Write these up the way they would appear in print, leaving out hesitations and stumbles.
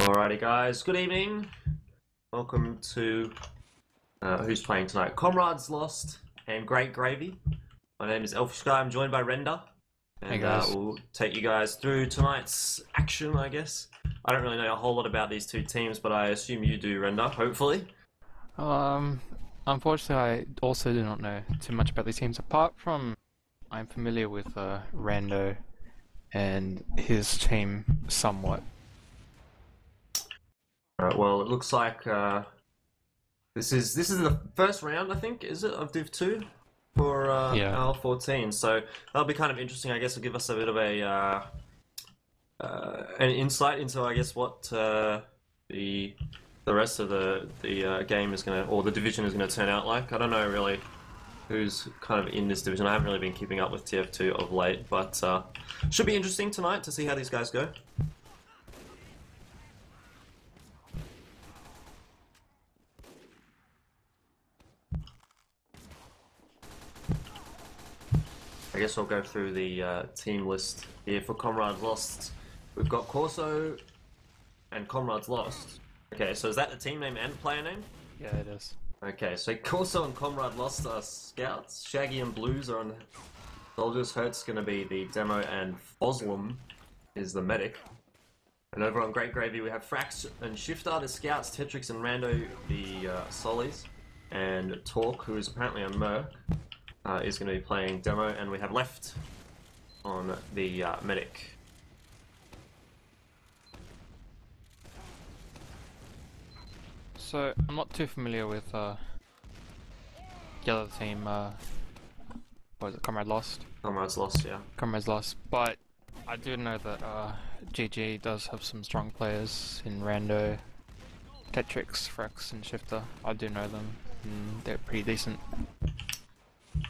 Alrighty guys, good evening. Welcome to who's playing tonight? Comrades lost and Great Gravy. My name is Elfishguy, I'm joined by Render. And hey guys. we'll take you guys through tonight's action, I guess. I don't really know a whole lot about these two teams, but I assume you do, Render, hopefully. Unfortunately, I also do not know too much about these teams, apart from I'm familiar with Rando and his team somewhat. Alright, well, it looks like this is the first round, I think, is it, of Div 2 for Yeah. L14. So that'll be kind of interesting. I guess it'll give us a bit of a an insight into, I guess, what the rest of the game is gonna, or the division is gonna turn out like. I don't know really who's kind of in this division. I haven't really been keeping up with TF2 of late, but should be interesting tonight to see how these guys go. I guess I'll go through the team list here for Comrades Lost. We've got Corso and Comrades Lost. Okay, so is that the team name and player name? Yeah, it is. Okay, so Corso and Comrade Lost are scouts. Shaggy and Blues are on soldiers. Hurt's going to be the demo, and Foslam is the medic. And over on Great Gravy we have Frax and Shifter, the scouts. Tetrix and Rando, the solis. And Talk, who is apparently a merc, is going to be playing demo, and we have Left on the medic. So I'm not too familiar with the other team. What was it? Comrade Lost. Comrades Lost, yeah. Comrades Lost, but I do know that GG does have some strong players in Rando, Tetrix, Frax, and Shifter. I do know them, and they're pretty decent.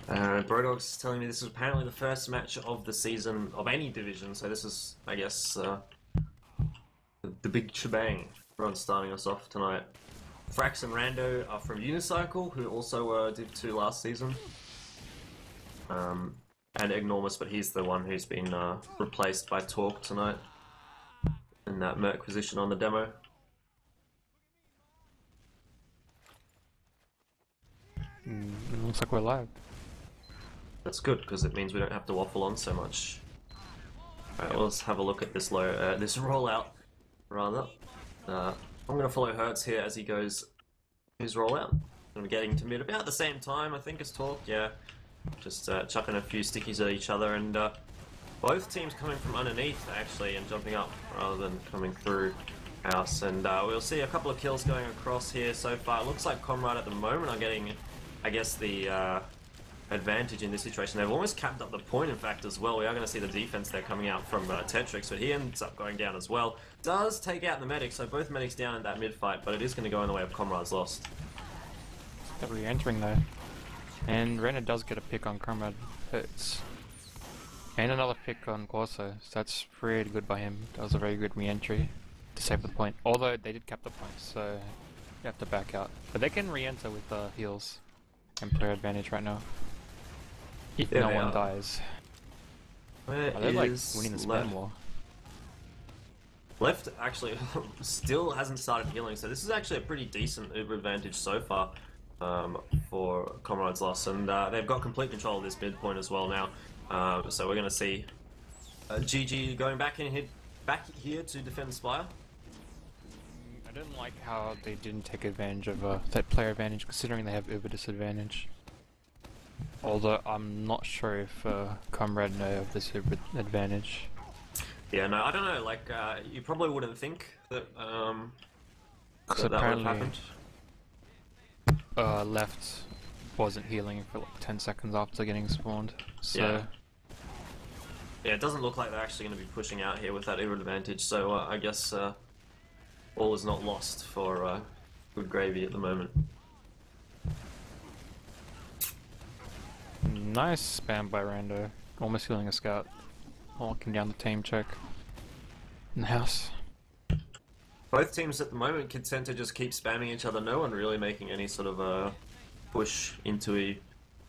Brodogs is telling me this is apparently the first match of the season of any division, so this is, I guess, the big shebang. Everyone's starting us off tonight. Frax and Rando are from Unicycle, who also were Div 2 last season. And Enormous, but he's the one who's been replaced by Talk tonight in that merc position on the demo. It looks like we're live. That's good, because it means we don't have to waffle on so much. Alright, well, let's have a look at this this rollout, rather. I'm going to follow Hertz here as he goes his rollout. I'm getting to mid about the same time, I think, as Talk, yeah. Just chucking a few stickies at each other, and both teams coming from underneath, actually, and jumping up rather than coming through house. And we'll see a couple of kills going across here so far. It looks like Comrade at the moment are getting, I guess, the advantage in this situation. They've almost capped up the point, in fact, as well. We are going to see the defense there coming out from Tetrix, but he ends up going down as well. Does take out the medic, so both medics down in that mid fight, but it is going to go in the way of Comrades Lost. They're re-entering though. And Renner does get a pick on Comrade Hurts. And another pick on Corso, so that's really good by him. That was a very good re-entry to save the point. Although they did cap the point, so you have to back out. But they can re-enter with heals and player advantage right now. If no one dies. Where they're like is winning the Left? spam war. Left actually still hasn't started healing, so this is actually a pretty decent Uber advantage so far for Comrades Lost, and they've got complete control of this midpoint as well now. So we're going to see GG going back here to defend Spire. I didn't like how they didn't take advantage of that player advantage, considering they have Uber disadvantage. Although I'm not sure if Comrade know of this Uber advantage. Yeah, no, I don't know. Like, you probably wouldn't think that that would have happened. Left wasn't healing for like 10 seconds after getting spawned, so... Yeah, it doesn't look like they're actually going to be pushing out here with that Uber advantage, so I guess all is not lost for Good Gravy at the moment. Nice spam by Rando, almost healing a scout, locking down the team check in the house. Both teams at the moment can tend to just keep spamming each other, no one really making any sort of push into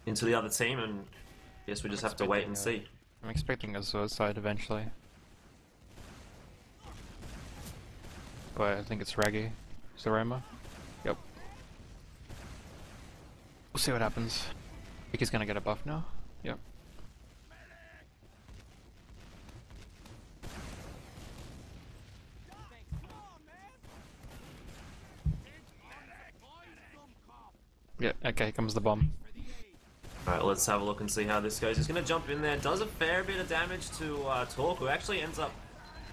the other team, and I guess we just have to wait and see. I'm expecting a suicide eventually. but I think it's Raggy. Zaroma. Yep. We'll see what happens. I think he's gonna get a buff now. Yep. Yeah, okay, here comes the bomb. Alright, let's have a look and see how this goes. He's going to jump in there, does a fair bit of damage to Torque, who actually ends up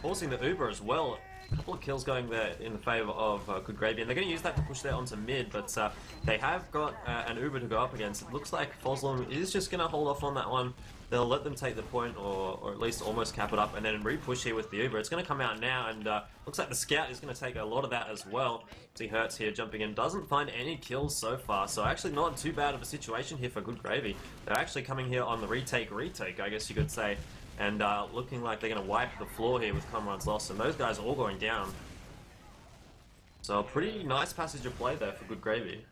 forcing the Uber as well. A couple of kills going there in the favour of Good Gravy, and they're going to use that to push there onto mid, but they have got an Uber to go up against. It looks like Foslam is just going to hold off on that one. They'll let them take the point, or at least almost cap it up, and then re-push here with the Uber. It's going to come out now, and looks like the Scout is going to take a lot of that as well. See Hertz here jumping in, doesn't find any kills so far, so actually not too bad of a situation here for Good Gravy. They're actually coming here on the retake, I guess you could say, and looking like they're going to wipe the floor here with Comrades lost, and those guys are all going down. So a pretty nice passage of play there for Good Gravy.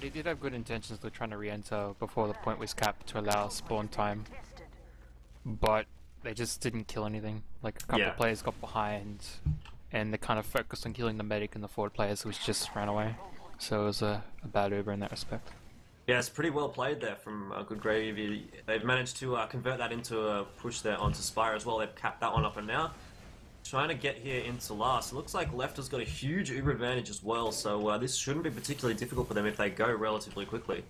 They did have good intentions to trying to re-enter before the point was capped to allow spawn time, but they just didn't kill anything. Like a couple of players got behind, and they kind of focused on killing the medic and the forward players, which just ran away. So it was a bad Uber in that respect. Yeah, it's pretty well played there from Good Gravy. They've managed to convert that into a push there onto Spire as well. They've capped that one up, and now trying to get here into last. It looks like left has got a huge Uber advantage as well, so this shouldn't be particularly difficult for them if they go relatively quickly.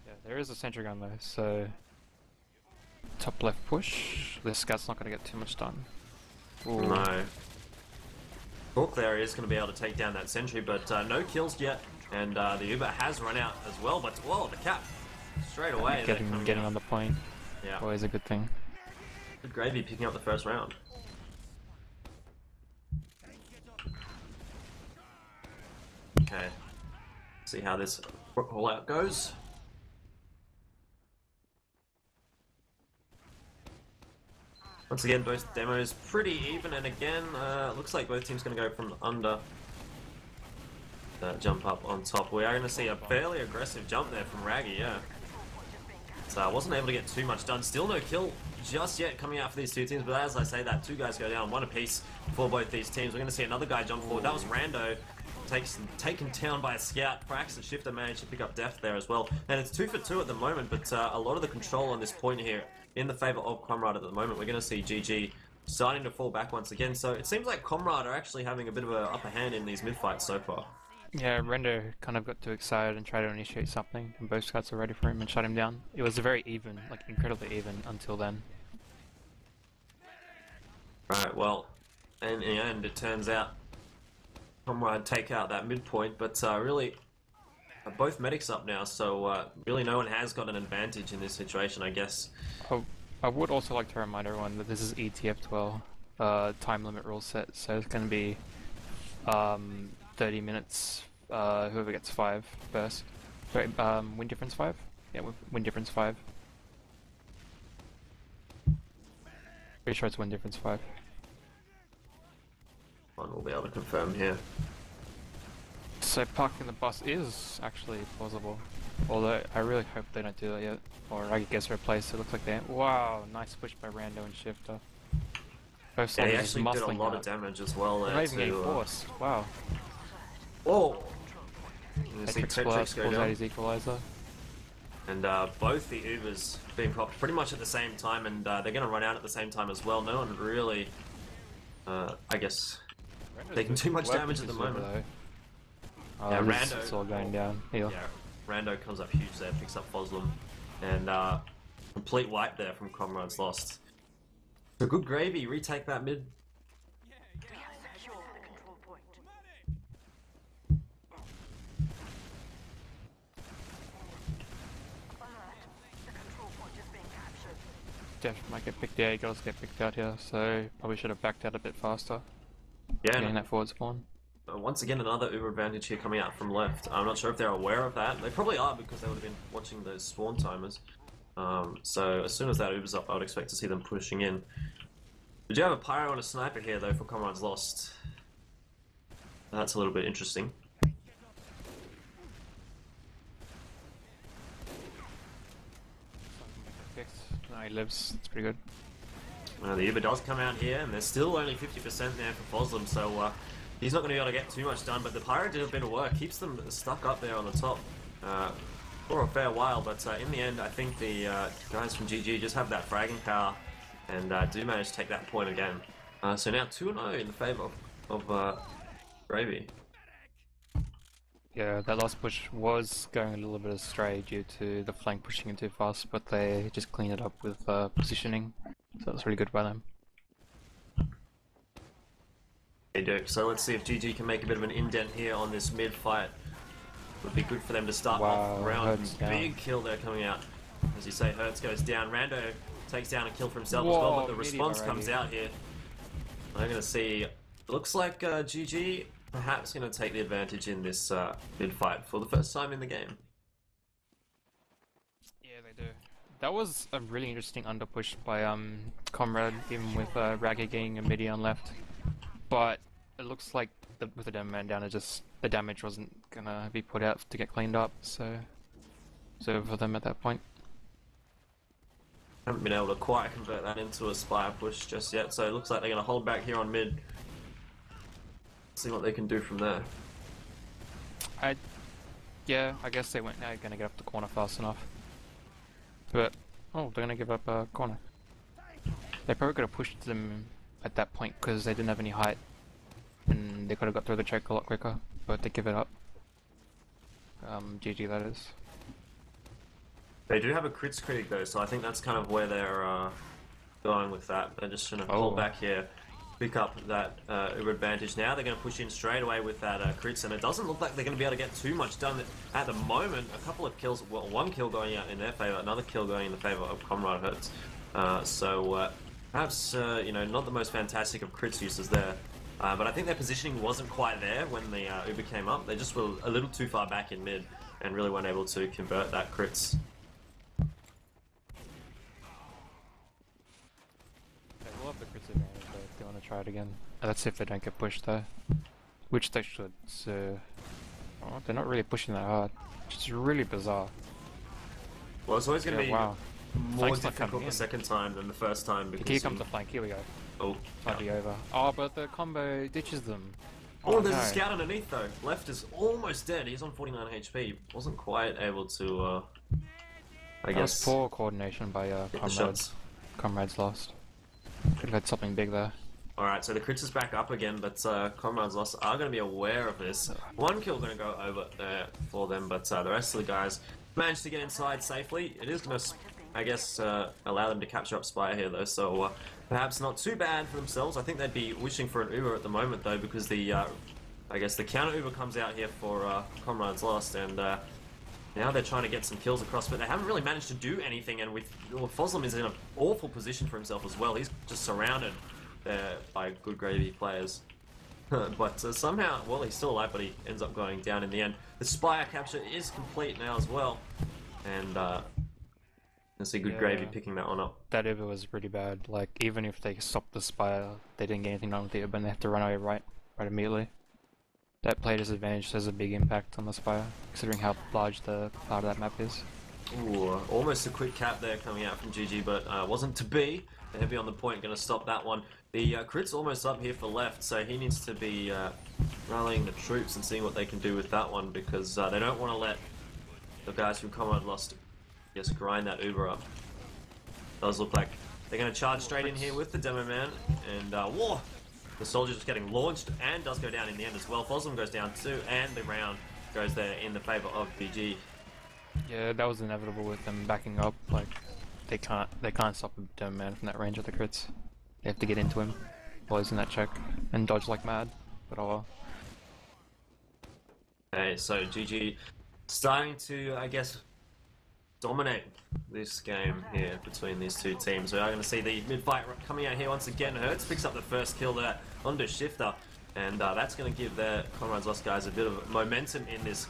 Yeah, there is a sentry gun though, so top left push. The Scout's not going to get too much done. Ooh. No. Hawk there is going to be able to take down that sentry, but no kills yet, and the Uber has run out as well, but whoa, the cap straight away. Getting on the point. Yeah. Always a good thing. Good Gravy picking up the first round. Okay. See how this rollout goes. Once again, both demos pretty even, and again, looks like both teams going to go from under. Jump up on top. We are going to see a fairly aggressive jump there from Raggy, yeah. So I wasn't able to get too much done. Still no kill just yet coming out for these two teams, but as I say that, two guys go down, one apiece for both these teams. We're going to see another guy jump forward. That was Rando, taken down by a Scout. Frax and Shifter managed to pick up Deft there as well. And it's 2 for 2 at the moment, but a lot of the control on this point here in the favour of Comrade at the moment. We're going to see GG starting to fall back once again. So it seems like Comrade are actually having a bit of an upper hand in these mid-fights so far. Yeah, Render kind of got too excited and tried to initiate something, and both Scouts were ready for him and shut him down. It was very even, like incredibly even until then. Right, well, and in the end, it turns out Comrade take out that midpoint, but really, both medics up now, so really no one has got an advantage in this situation, I guess. I would also like to remind everyone that this is ETF12 time limit rule set, so it's going to be 30 minutes, whoever gets 5 first. Sorry, win difference 5? Yeah, win difference 5. Pretty sure it's win difference 5. One will be able to confirm here. So parking the bus is actually plausible. Although I really hope they don't do that yet. Or I gets replaced. It looks like they. Wow, nice push by Rando and Shifter. Both sides he actually did a lot of damage as well there. Not even getting forced. Wow. Oh! Tetrix pulls out his equalizer. And both the Ubers being popped pretty much at the same time, and they're going to run out at the same time as well. No one really, I guess, taking too much damage at the moment. Oh, yeah, Rando. It's all going down. Heal. Yeah, Rando comes up huge there, picks up Foslam, and complete wipe there from Comrades lost. So Good Gravy retake that mid. Def might get picked out, you guys get picked out here, so probably should have backed out a bit faster. Yeah, getting that forward spawn. Once again, another Uber advantage here coming out from left. I'm not sure if they're aware of that. They probably are because they would have been watching those spawn timers. So as soon as that Uber's up, I would expect to see them pushing in. We do have a Pyro and a Sniper here though for Comrades lost. That's a little bit interesting. No, he lives. It's pretty good. The Uber does come out here, and there's still only 50% there for Foslam, so he's not going to be able to get too much done. But the Pyro did a bit of work, keeps them stuck up there on the top for a fair while. But in the end, I think the guys from GG just have that fragging power and do manage to take that point again. So now 2-0 in the favour of Gravy. Yeah, that last push was going a little bit astray due to the flank pushing in too fast, but they just cleaned it up with positioning, so that was really good by them. They do. So let's see if GG can make a bit of an indent here on this mid fight. Would be good for them to start off round. Big kill there coming out. As you say, Hertz goes down. Rando takes down a kill for himself as well, but the response comes out here. I'm going to see, looks like GG perhaps going to take the advantage in this mid fight for the first time in the game. Yeah, they do. That was a really interesting underpush by Comrade, even with Raggy getting a midi on left. But it looks like with the demo man down, the damage wasn't gonna be put out to get cleaned up, so it's over for them at that point. Haven't been able to quite convert that into a Spire push just yet, so it looks like they're going to hold back here on mid. See what they can do from there. Yeah, I guess they weren't going to get up the corner fast enough. But, oh, they're going to give up a corner. They probably could have pushed them at that point because they didn't have any height. And they could have got through the choke a lot quicker, but they give it up. GG that is. They do have a crits critic though, so I think that's kind of where they're going with that. They're just going to pull back here, pick up that Uber advantage. Now they're going to push in straight away with that crits, and it doesn't look like they're going to be able to get too much done at the moment. A couple of kills, well, one kill going out in their favour, another kill going in the favour of Comrade Hertz. Perhaps, you know, not the most fantastic of crits uses there. But I think their positioning wasn't quite there when the Uber came up. They just were a little too far back in mid and really weren't able to convert that crits. We'll have the crits advantage though if they want to try it again. That's if they don't get pushed though. Which they should, so... Oh, they're not really pushing that hard. Which is really bizarre. Well, it's always going to be more Flank's difficult the second time than the first time because... Here comes the flank, here we go. Oh, might be over. Oh, but the combo ditches them. Oh, there's a scout underneath though. Left is almost dead. He's on 49 HP. Wasn't quite able to, I guess... was poor coordination by Comrades. Comrades lost. Could have had something big there. Alright, so the crits is back up again, but Comrades lost are going to be aware of this. One kill going to go over there for them, but the rest of the guys managed to get inside safely. It is going to, I guess, allow them to capture up Spire here though, so perhaps not too bad for themselves. I think they'd be wishing for an Uber at the moment though, because the, I guess the counter Uber comes out here for Comrades lost, and now they're trying to get some kills across, but they haven't really managed to do anything, and with Foslam is in an awful position for himself as well. He's just surrounded there by good gravy players. But somehow, well, he's still alive, but he ends up going down in the end. The Spire capture is complete now as well, and I see good gravy picking that one up. That Uber was pretty bad. Like, even if they stopped the Spire, they didn't get anything done with the Uber, and they have to run away right immediately. That player disadvantage has a big impact on the Spire, considering how large the part of that map is. Ooh, almost a quick cap there coming out from GG, but wasn't to be. The heavy on the point, going to stop that one. The crit's almost up here for left, so he needs to be rallying the troops and seeing what they can do with that one, because they don't want to let the guys from Comrade lost just grind that Uber up. Does look like they're going to charge straight in here with the demo man, and whoa! The soldier just getting launched and does go down in the end as well. Foslam goes down too, and the round goes there in the favour of BG. Yeah, that was inevitable with them backing up. Like, they can't stop a demo man from that range of the crits. They have to get into him while he's in that check and dodge like mad. But oh well. Okay, so GG starting to, I guess, dominate this game here between these two teams. We are going to see the mid-fight coming out here once again. Hertz picks up the first kill there onto Shifter, and that's going to give their Comrades Lost guys a bit of momentum in this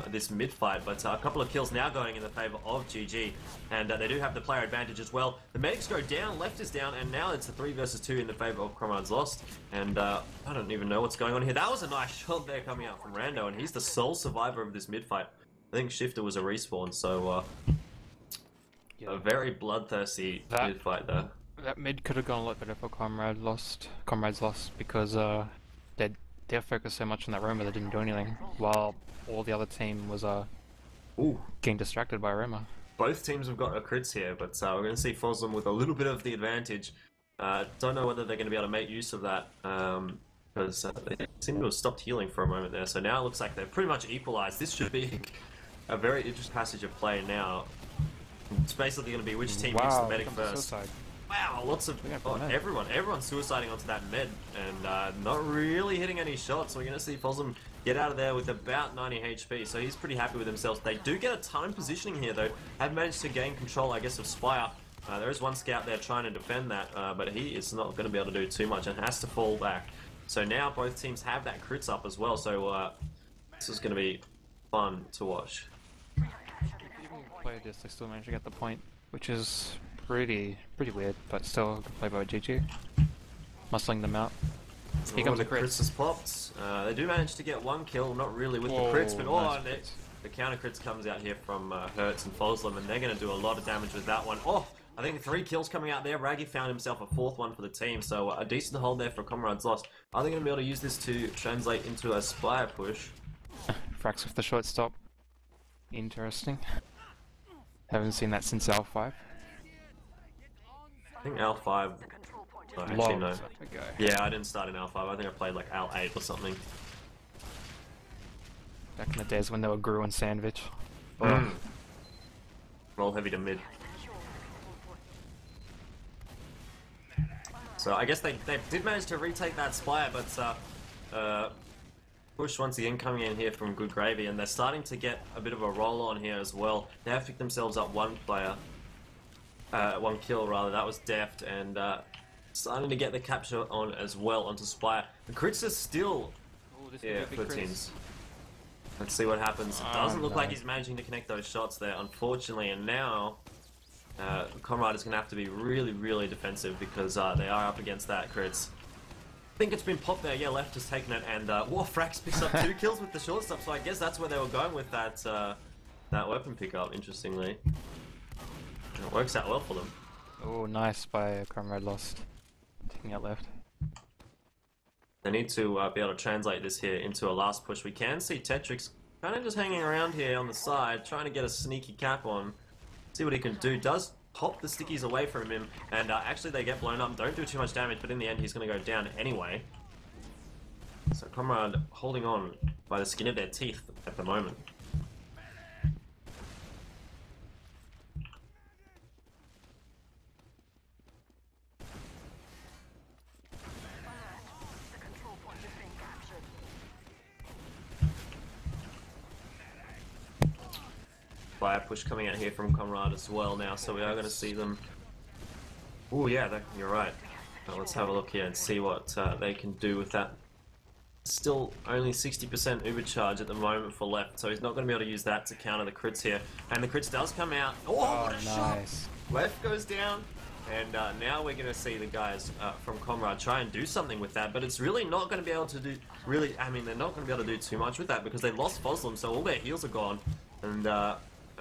this mid-fight, but a couple of kills now going in the favour of GG, and they do have the player advantage as well. The medics go down, left is down, and now it's a 3 versus 2 in the favour of Comrades Lost, and I don't even know what's going on here. That was a nice shot there coming out from Rando, and he's the sole survivor of this mid-fight. I think Shifter was a respawn, so a very bloodthirsty mid-fight there. That mid could have gone a lot better for Comrades lost because they're focused so much on that Roma they didn't do anything, while all the other team was Ooh. getting distracted by Roma. Both teams have got a crits here, but we're going to see Foslem with a little bit of the advantage. Don't know whether they're going to be able to make use of that, because they seem to have stopped healing for a moment there. So now it looks like they've pretty much equalized. This should be a very interesting passage of play now. It's basically going to be which team gets the medic first. Suicide. Wow, lots of everyone's suiciding onto that med and not really hitting any shots. So we're going to see Foslem get out of there with about 90 HP, so he's pretty happy with himself. They do get a ton of positioning here though. Have managed to gain control, I guess, of Spire. There is one scout there trying to defend that, but he is not going to be able to do too much and has to fall back. So now both teams have that crits up as well, so this is going to be fun to watch. Even played this, they still managed to get the point, which is pretty weird, but still good play by GG. Muscling them out. Here comes the the crits. crits has popped. They do manage to get one kill, not really with the crits, but nice the counter crits comes out here from Hertz and Foslem, and they're going to do a lot of damage with that one. Oh, I think 3 kills coming out there. Raggy found himself a 4th one for the team, so a decent hold there for Comrades lost. Are they going to be able to use this to translate into a Spire push? Frax with the shortstop. Interesting. Haven't seen that since L5. I think L5... Oh, actually, no. Yeah, I didn't start in L5. I think I played like L8 or something. Back in the days when they were Gru and Sandwich. Roll heavy to mid. So I guess they did manage to retake that Spire, but push once again coming in here from Good Gravy, and they're starting to get a bit of a roll on here as well. They have picked themselves up one kill rather. That was Deft, and starting to get the capture on as well onto Spire. The crits are still for teams. Let's see what happens. It doesn't look like he's managing to connect those shots there, unfortunately, and now Comrade is going to have to be really defensive because they are up against that crits. I think it's been popped there. Yeah, left has taken it, and Frax picks up 2 kills with the shortstop, so I guess that's where they were going with that that weapon pickup, interestingly. And it works out well for them. Oh, nice by Comrade lost. Taking out left. They need to be able to translate this here into a last push. We can see Tetrix kind of just hanging around here on the side, trying to get a sneaky cap on. See what he can do. Does pop the stickies away from him, and actually they get blown up. Don't do too much damage, but in the end he's going to go down anyway. So Comrade holding on by the skin of their teeth at the moment. Fire push coming out here from Comrade as well now, so we are going to see them. Oh yeah, you're right. Well, let's have a look here and see what they can do with that. Still only 60% Uber charge at the moment for left, so he's not going to be able to use that to counter the crits here. And the crits does come out. Oh, what a shot! Left goes down, and now we're going to see the guys from Comrade try and do something with that, but it's really not going to be able to do. I mean, they're not going to be able to do too much with that because they lost Foslem, so all their heals are gone, and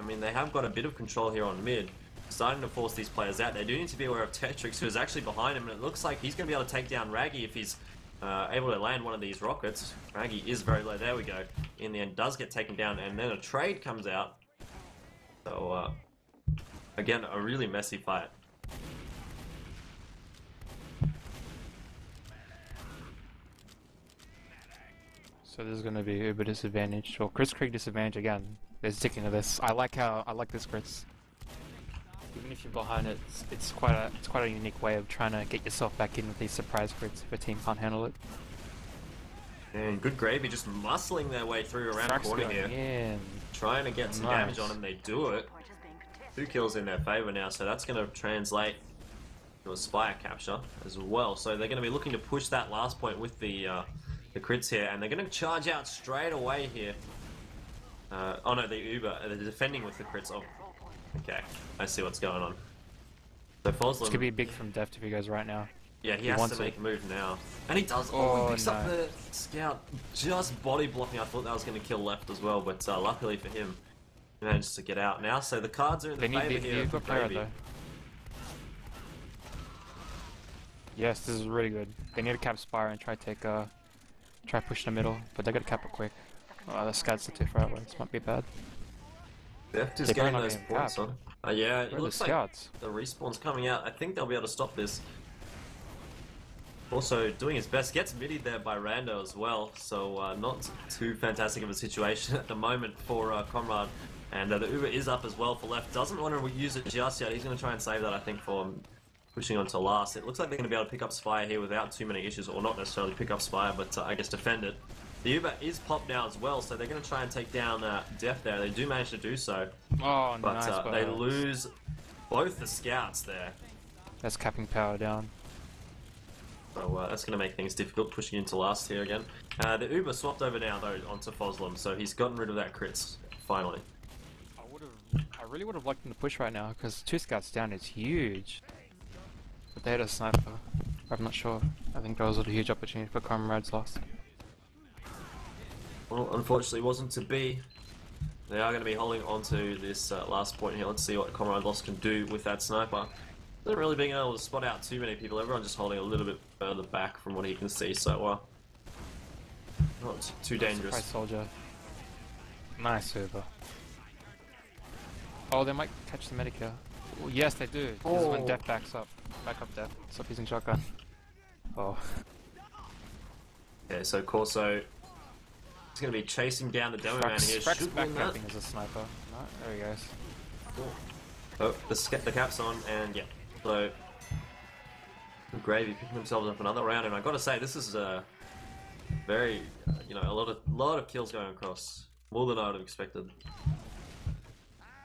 I mean, they have got a bit of control here on mid, starting to force these players out. They do need to be aware of Tetrix, who is actually behind him, and it looks like he's going to be able to take down Raggy if he's able to land one of these rockets. Raggy is very low. There we go. In the end, does get taken down, and then a trade comes out. So, again, a really messy fight. So this is going to be Uber disadvantage, or Chris Krieg disadvantage again. They're sticking to this. I like this crits. Even if you're behind it, it's quite a unique way of trying to get yourself back in with these surprise crits if a team can't handle it. And Good Gravy just muscling their way through around the corner here. Trying to get some damage on them. They do it. 2 kills in their favor now, so that's going to translate to a Spire capture as well. So they're going to be looking to push that last point with the crits here, and they're going to charge out straight away here. Oh no, the Uber, they're defending with the crits. Oh, okay, I see what's going on. So Foslem... This could be big from Deft if he goes right now. Yeah, he has to make a move now. And he does. Oh, he picks up the scout, just body blocking. I thought that was going to kill left as well, but luckily for him, he managed to get out now. So the cards are in the favor here. Yes, this is really good. They need to cap Spire and try push the middle, but they gotta cap it quick. Oh, the scouts are too far away. This might be bad. Deft is They're getting not those getting points capped. on. Yeah, it Where are the looks like scouts? the respawn's coming out. I think they'll be able to stop this. Also doing his best, gets middied there by Rando as well, so not too fantastic of a situation at the moment for Comrade. And the Uber is up as well for left, doesn't want to use it just yet. He's going to try and save that, I think, for pushing on to last. It looks like they're going to be able to pick up Spire here without too many issues, or not necessarily pick up Spire, but I guess defend it. The Uber is popped now as well, so they're going to try and take down Def there. They do manage to do so, Oh, but nice. they lose both the scouts there. That's capping power down. So that's going to make things difficult, pushing into last here again. The Uber swapped over now, though, onto Foslam, so he's gotten rid of that crits, finally. I really would have liked them to push right now, because 2 scouts down is huge. But they had a sniper. I'm not sure. I think that was a huge opportunity for Comrades lost. Well, unfortunately, wasn't to be. They are going to be holding on to this last point here. Let's see what Comrade Lost can do with that sniper. Not really being able to spot out too many people. Everyone just holding a little bit further back from what he can see, so not too dangerous. Surprise soldier. Nice Uber. Oh, they might catch the medic here. Oh, yes, they do. This is when Def backs up. Back up, Def. Stop using shotgun. Oh. Okay, so Corso is going to be chasing down the demo man here. Frax Should back win that. capping as a sniper. No, there he goes. Oh, the cap's on, and yeah. So Gravy picking themselves up another round, and I got to say, this is very, you know, a lot of kills going across, more than I would have expected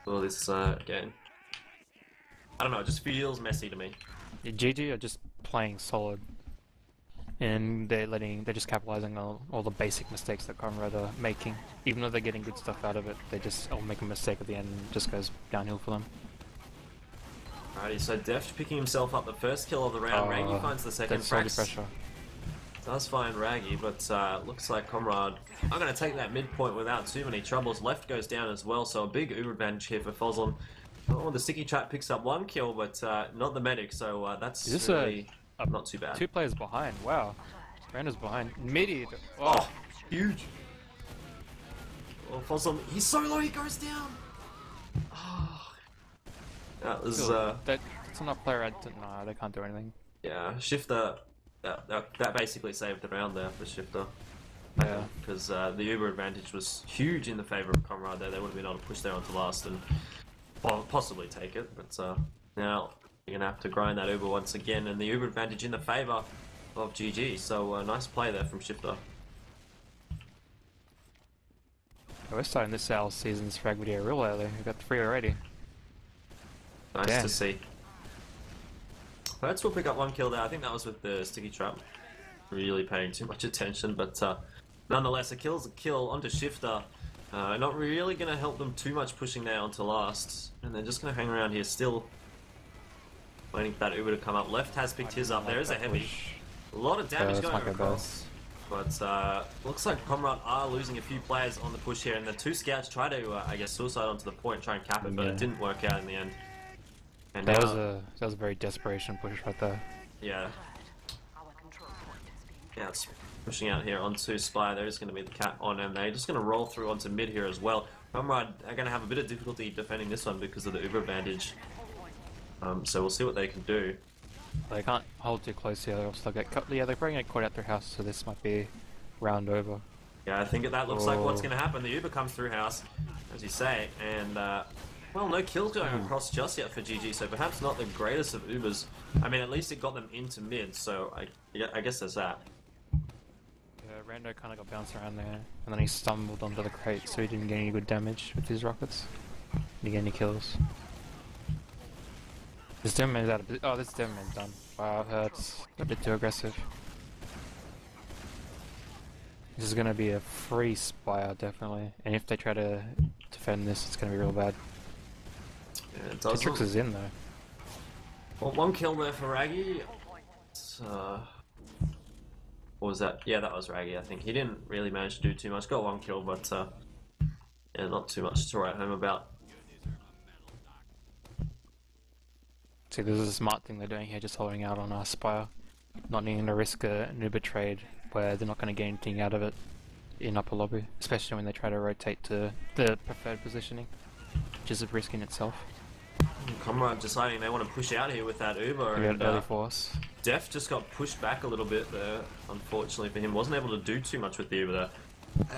for this game. I don't know, it just feels messy to me. Yeah, GG are just playing solid, and they're just capitalizing on all the basic mistakes that Comrade are making. Even though they're getting good stuff out of it, they just all make a mistake at the end, and it just goes downhill for them. Alrighty, so Deft picking himself up the first kill of the round. Raggy finds the second. That's pressure. Does find Raggy, but looks like Comrade are going to take that midpoint without too many troubles. Left goes down as well, so a big Uber advantage here for Foslam. Oh, the sticky trap picks up 1 kill, but not the medic, so that's really not too bad. 2 players behind, wow. Rando's behind. Mid. Oh, huge. Oh, Foslam, he's so low, he goes down. Oh. That was that's not player. Nah, they can't do anything. Yeah, Shifter. That basically saved the round there for Shifter. Yeah, because the Uber advantage was huge in the favour of Comrade there. They would have been able to push there onto last and possibly take it. But now you're gonna have to grind that Uber once again, and the Uber advantage in the favour of GG. So nice play there from Shifter. we're starting this Sales season's frag video real early. We got 3 already. Nice to see. Hertz will pick up 1 kill there. I think that was with the sticky trap. Really paying too much attention, but nonetheless, a kill's a kill onto Shifter. Not really going to help them too much pushing there onto last, and they're just going to hang around here still, waiting for that Uber to come up. Left has picked his up. There is a heavy. A lot of damage going across, but looks like Comrade are losing a few players on the push here, and the 2 scouts try to, I guess, suicide onto the point, try and cap it, but it didn't work out in the end. And that was a very desperation push right there. Yeah. Yeah, it's pushing out here onto Spire. There is going to be the cap on, and they're just going to roll through onto mid here as well. Comrade are going to have a bit of difficulty defending this one because of the Uber advantage. So we'll see what they can do. They can't hold too close here, else they'll get cut. Yeah, they're probably going to get caught out their house, so this might be round over. Yeah, I think that looks like what's going to happen. The Uber comes through house, as you say, and well, no kills going across just yet for GG, so perhaps not the greatest of Ubers. I mean, at least it got them into mid, so I guess there's that. Yeah, Rando kind of got bounced around there, and then he stumbled onto the crate, so he didn't get any good damage with his rockets. Didn't get any kills. This Demonman's out of... Oh, this Demonman's done. Wow, hurts. A bit too aggressive. This is going to be a free Spire, definitely. And if they try to defend this, it's going to be real bad. Yeah, it does. Tetrix is in, though. Well, 1 kill there for Raggy. What was that? Yeah, that was Raggy, I think. He didn't really manage to do too much. Got 1 kill, but yeah, not too much to write home about. See, this is a smart thing they're doing here, just holding out on our Spire. not needing to risk an Uber trade where they're not going to get anything out of it in upper lobby, especially when they try to rotate to the preferred positioning, which is a risk in itself. Comrade deciding they want to push out here with that Uber, We and got early force. Def just got pushed back a little bit there, unfortunately for him. Wasn't able to do too much with the Uber there.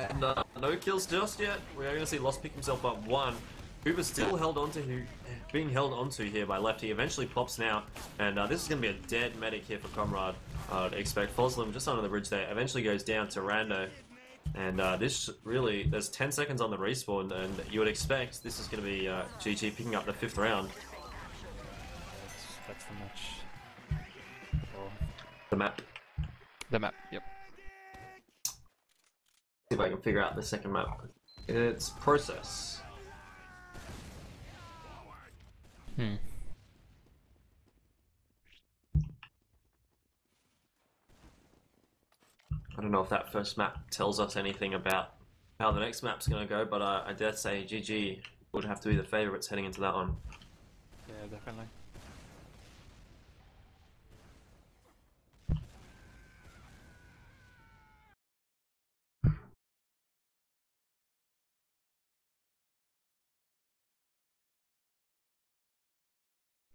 And no kills just yet. We're going to see Lost pick himself up one. Uber's still being held onto here by Left. He eventually pops now, and this is going to be a dead medic here for Comrade. I'd expect Foslim just under the bridge there. Eventually goes down to Rando, and this really, there's 10 seconds on the respawn, and you would expect this is going to be GG picking up the 5th round. That's the match. Or The map. the map, yep. See if I can figure out the second map. It's Process. I don't know if that first map tells us anything about how the next map's going to go, but I dare say GG would have to be the favourites heading into that one. Yeah, definitely.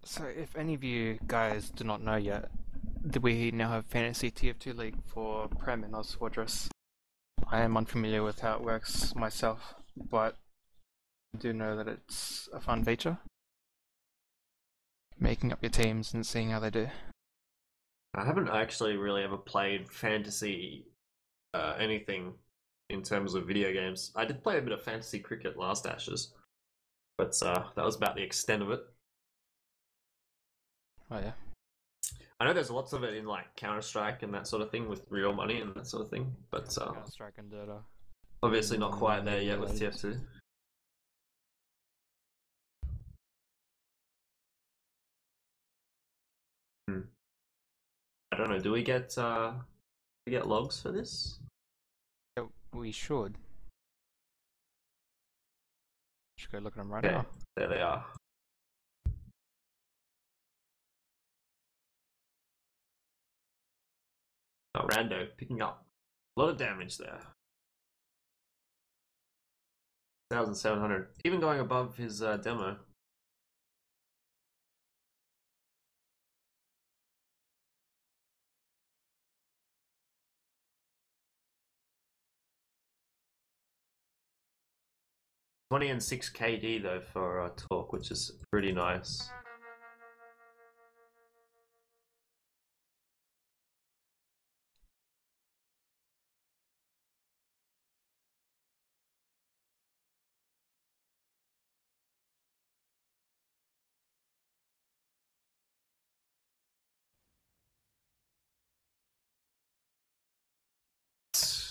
So, if any of you guys do not know yet, we now have Fantasy TF2 League for Prem in Oz Fortress. I am unfamiliar with how it works myself, but I do know that it's a fun feature. Making up your teams and seeing how they do. I haven't actually really ever played fantasy anything in terms of video games. I did play a bit of fantasy cricket last Ashes, but that was about the extent of it. Oh yeah. I know there's lots of it in like Counter-Strike and that sort of thing with real money and that sort of thing, but Counter-Strike and Dota. obviously not quite there yet with TF2. I don't know. Do we get logs for this? Yeah, we should. Should go look at them right Okay, now. there they are. Oh, Rando picking up a lot of damage there. 1,700, even going above his demo. $20 and 6 KD though for Talk, which is pretty nice.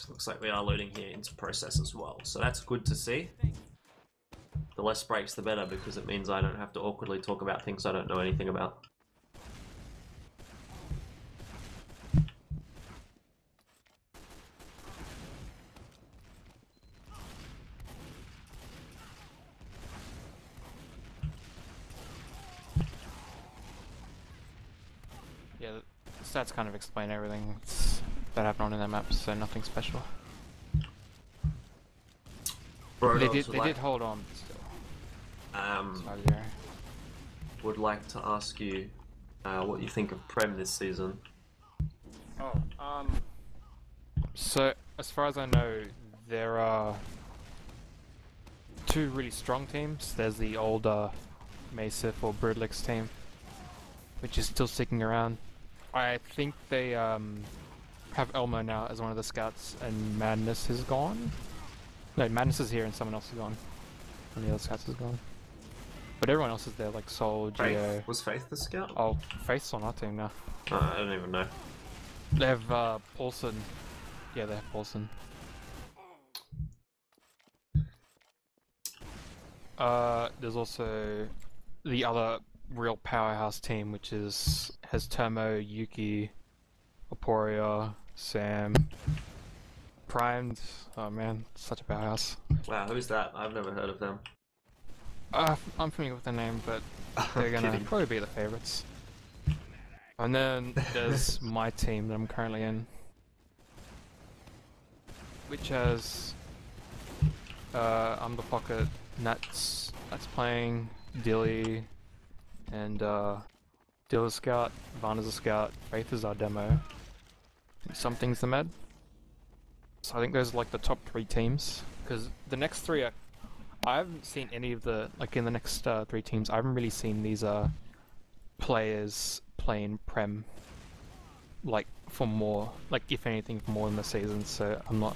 Looks like we are loading here into Process as well, so that's good to see. The less breaks the better, because it means I don't have to awkwardly talk about things I don't know anything about. Yeah, the stats kind of explain everything that happened on in that map, so nothing special. Brodogs They did hold on, but still. Yeah. Would like to ask you what you think of Prem this season. So, as far as I know, there are two really strong teams. There's the older Masif or Brodogs team, which is still sticking around. I think they have Elmo now as one of the scouts, and Madness is gone. No, Madness is here and someone else is gone. And the other scouts is gone. But everyone else is there, like Soul, Geo. Was Faith the scout? Oh, Faith's on our team now. I don't even know. They have Paulson. Yeah, they have Paulson. There's also the other real powerhouse team, which has Termo, Yuki, Aporia, Sam, Primed. Oh man, such a powerhouse. Wow, who's that? I've never heard of them. I'm familiar with the name, but they're gonna probably be the favorites. And then there's my team that I'm currently in, which has I'm the Pocket, Nat's playing, Dilly, and Dilla's Scout, Varna's a Scout, Wraith is our demo, and Something's the med. So I think those are like the top 3 teams, because the next 3 are, I haven't seen any of the, like in the next 3 teams, I haven't really seen these players playing Prem, like for more, like if anything for more than the season, so I'm not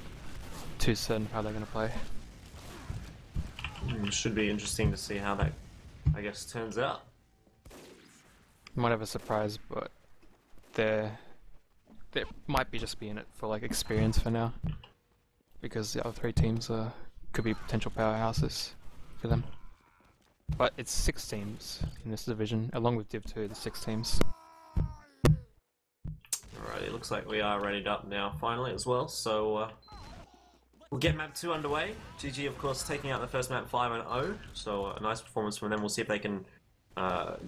too certain how they're going to play. Should be interesting to see how that, I guess, turns out. Might have a surprise, but they might be just be in it for like experience for now, because the other 3 teams could be potential powerhouses for them. But it's 6 teams in this division, along with Div 2, the 6 teams. Alright, it looks like we are readied up now finally as well, so we'll get map 2 underway. GG, of course, taking out the first map 5-0, so a nice performance from them. We'll see if they can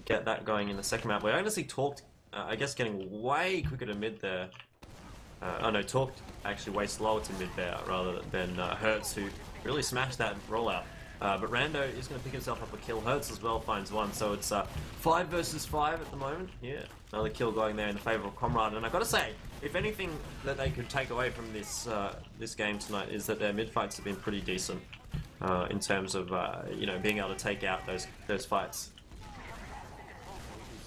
get that going in the second map. We honestly talked, I guess, getting way quicker to mid there. Oh no, talked actually way slower to mid there rather than Hertz, who really smashed that rollout. But Rando is going to pick himself up a kill. Hertz as well finds one, so it's 5 versus 5 at the moment. Yeah, another kill going there in the favour of Comrade. And I've got to say, if anything that they could take away from this this game tonight is that their mid fights have been pretty decent in terms of you know, being able to take out those fights.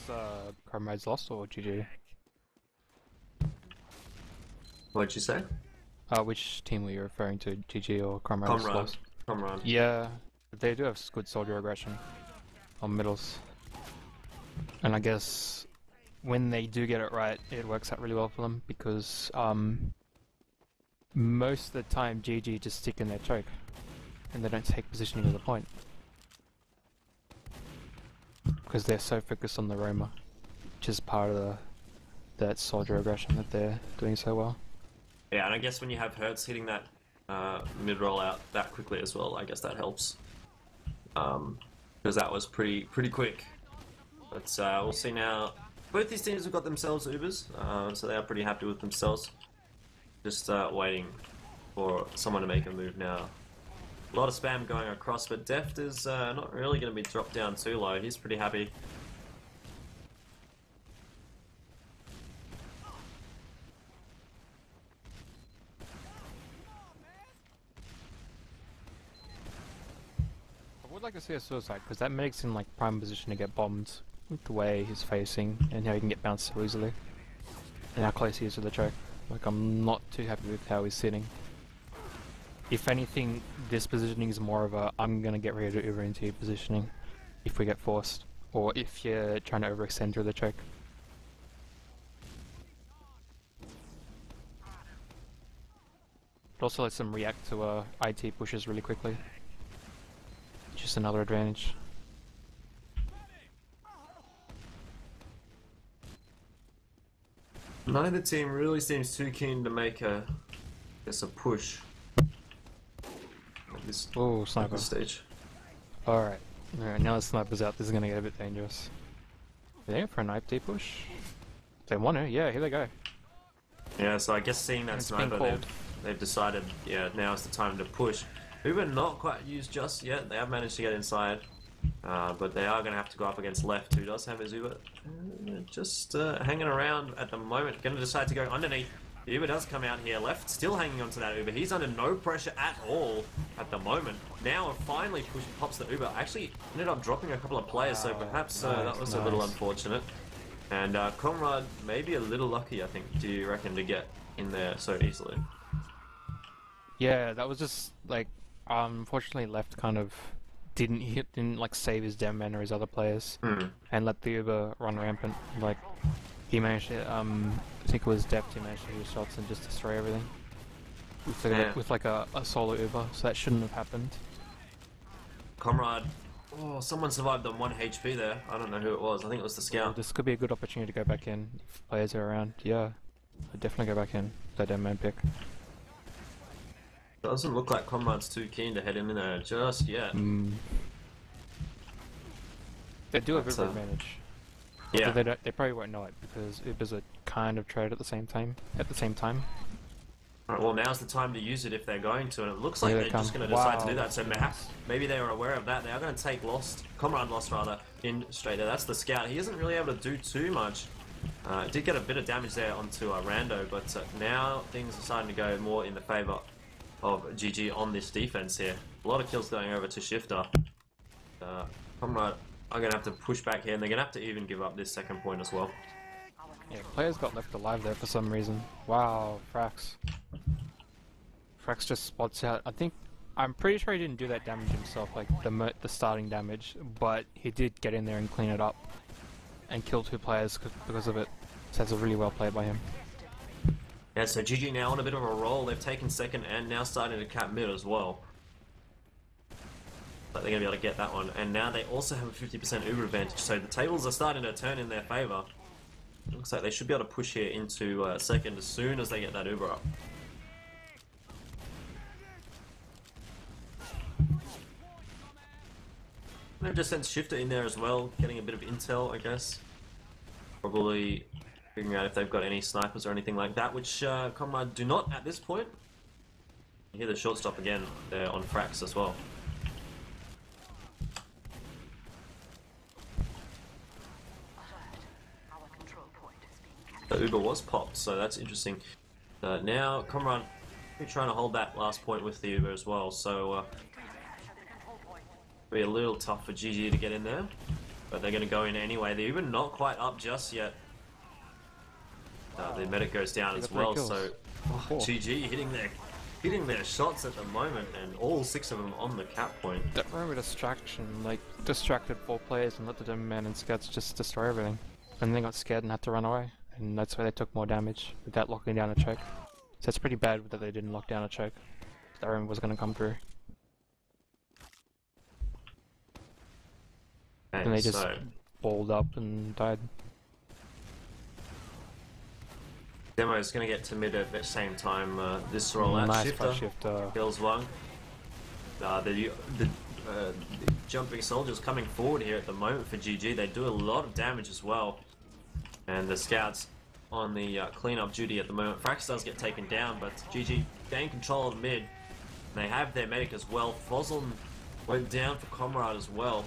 Is Comrades lost or GG? What'd you say? Which team were you referring to, GG or Comrades lost? Comrade. Yeah, they do have good soldier aggression on middles. And I guess when they do get it right, it works out really well for them, because most of the time GG just stick in their choke and they don't take positioning to the point, because they're so focused on the Roma, which is part of that soldier aggression that they're doing so well. Yeah, and I guess when you have Hertz hitting that mid roll out that quickly as well, I guess that helps, because that was pretty quick. But we'll see now. Both these teams have got themselves Ubers, so they are pretty happy with themselves. Just waiting for someone to make a move now. A lot of spam going across, but Deft is not really going to be dropped down too low. He's pretty happy. I would like to see a suicide, because that makes him like prime position to get bombed with the way he's facing and how he can get bounced so easily and how close he is to the choke. Like, I'm not too happy with how he's sitting. If anything, this positioning is more of a I'm gonna get ready to Uber into your positioning if we get forced, or if you're trying to overextend through the choke. It also lets them react to IT pushes really quickly. Just another advantage. Neither team really seems too keen to make a push at this stage. Alright, now the sniper's out, this is gonna get a bit dangerous. Are they for an IP push? They want to, yeah, here they go. Yeah, so I guess seeing that sniper, they've decided, yeah, now is the time to push. Uber not quite used just yet. They have managed to get inside, but they are going to have to go up against Left, who does have his Uber. Just hanging around at the moment. Going to decide to go underneath. The Uber does come out here. Left still hanging onto that Uber. He's under no pressure at all at the moment. Now finally pops the Uber. Actually ended up dropping a couple of players, so perhaps that was a little unfortunate. And Comrade maybe a little lucky, I think, do you reckon, to get in there so easily? Yeah, that was just like, unfortunately Left kind of didn't like save his dem man or his other players and let the Uber run rampant. Like, he managed to, I think it was Deft, he managed to use shots and just destroy everything with like a solo Uber, so that shouldn't have happened. Comrade, oh, someone survived on 1 HP there. I don't know who it was. I think it was the scout. Well, this could be a good opportunity to go back in if players are around. Yeah, I'd definitely go back in. That dem man pick. Doesn't look like Comrade's too keen to head in there just yet. They do have a bit of advantage. Yeah. They probably won't know it because Ubers are kind of traded at the same time. Alright, well, now's the time to use it if they're going to, and it looks like Here they're they just come. going to decide to Wow, do that. that's So really perhaps nice. maybe they were aware of that. They are going to take Comrade lost rather, in straight there. That's the scout. He isn't really able to do too much. Did get a bit of damage there onto Rando, but now things are starting to go more in the favour of GG on this defense here. A lot of kills going over to Shifter. Comrade are going to have to push back here, and they're going to have to even give up this second point as well. Yeah, players got left alive there for some reason. Wow, Frax. Frax just spots out. I'm pretty sure he didn't do that damage himself, like the starting damage, but he did get in there and clean it up and kill 2 players because of it. So that's a really well played by him. Yeah, so GG now on a bit of a roll. They've taken second and now starting to cap mid as well. But they're going to be able to get that one. And now they also have a 50% Uber advantage, so the tables are starting to turn in their favour. Looks like they should be able to push here into second as soon as they get that Uber up. They've just sent Shifter in there as well, getting a bit of intel, I guess. Probably figuring out if they've got any snipers or anything like that, which Comrade do not at this point. You hear the short stop again there on Frax as well. The Uber was popped, so that's interesting. Now, Comrade be trying to hold that last point with the Uber as well, so be a little tough for GG to get in there, but they're going to go in anyway. The Uber not quite up just yet. The medic goes down as well, so GG hitting their shots at the moment, and all 6 of them on the cap point. That remember distraction, like distracted 4 players and let the man and scouts just destroy everything. And they got scared and had to run away. And that's why they took more damage without locking down a check. So it's pretty bad that they didn't lock down a check. That room was going to come through. And they just balled up and died. Demo is going to get to mid at the same time. This rollout. Nice Shifter kills one. The jumping soldiers coming forward here at the moment for GG. They do a lot of damage as well. And the scouts on the cleanup duty at the moment. Frax does get taken down, but GG gain control of the mid. They have their medic as well. Foslin went down for Comrade as well.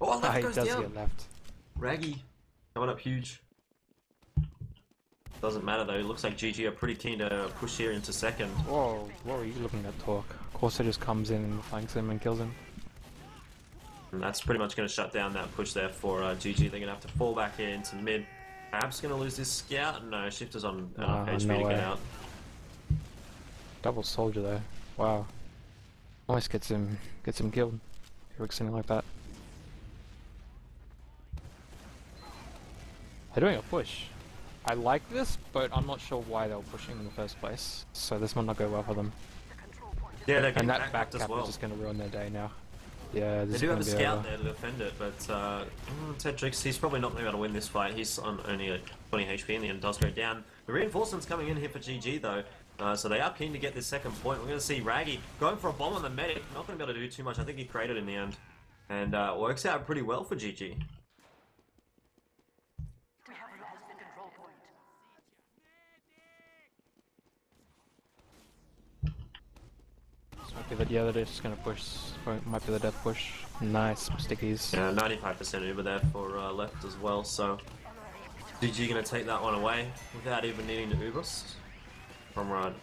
Oh, left goes down. Get left. Raggy coming up huge. Doesn't matter though. It looks like GG are pretty keen to push here into second. Whoa, what were you looking at, Talk? Corsair just comes in and flanks him and kills him. And that's pretty much going to shut down that push there for GG. They're going to have to fall back here into mid. Perhaps going to lose this scout. No, Shifter's on enough HP no to way. get out. Double soldier though. Wow. Almost gets him killed. He works something like that. They're doing a push. I like this, but I'm not sure why they were pushing in the first place. So this might not go well for them. Yeah, they're And getting that back back as cap well. is just going to ruin their day now. Yeah, They do have a scout there to defend it, but Tetrix, he's probably not going to be able to win this fight. He's on only a 20 HP in the end, does go down. The reinforcements coming in here for GG though, so they are keen to get this second point. We're going to see Raggy going for a bomb on the medic. Not going to be able to do too much. I think he created in the end, and works out pretty well for GG. Yeah, they're just gonna push. Might be the death push. Nice stickies. Yeah, 95% Uber there for left as well. So GG gonna take that one away without even needing to Ubers. Comrade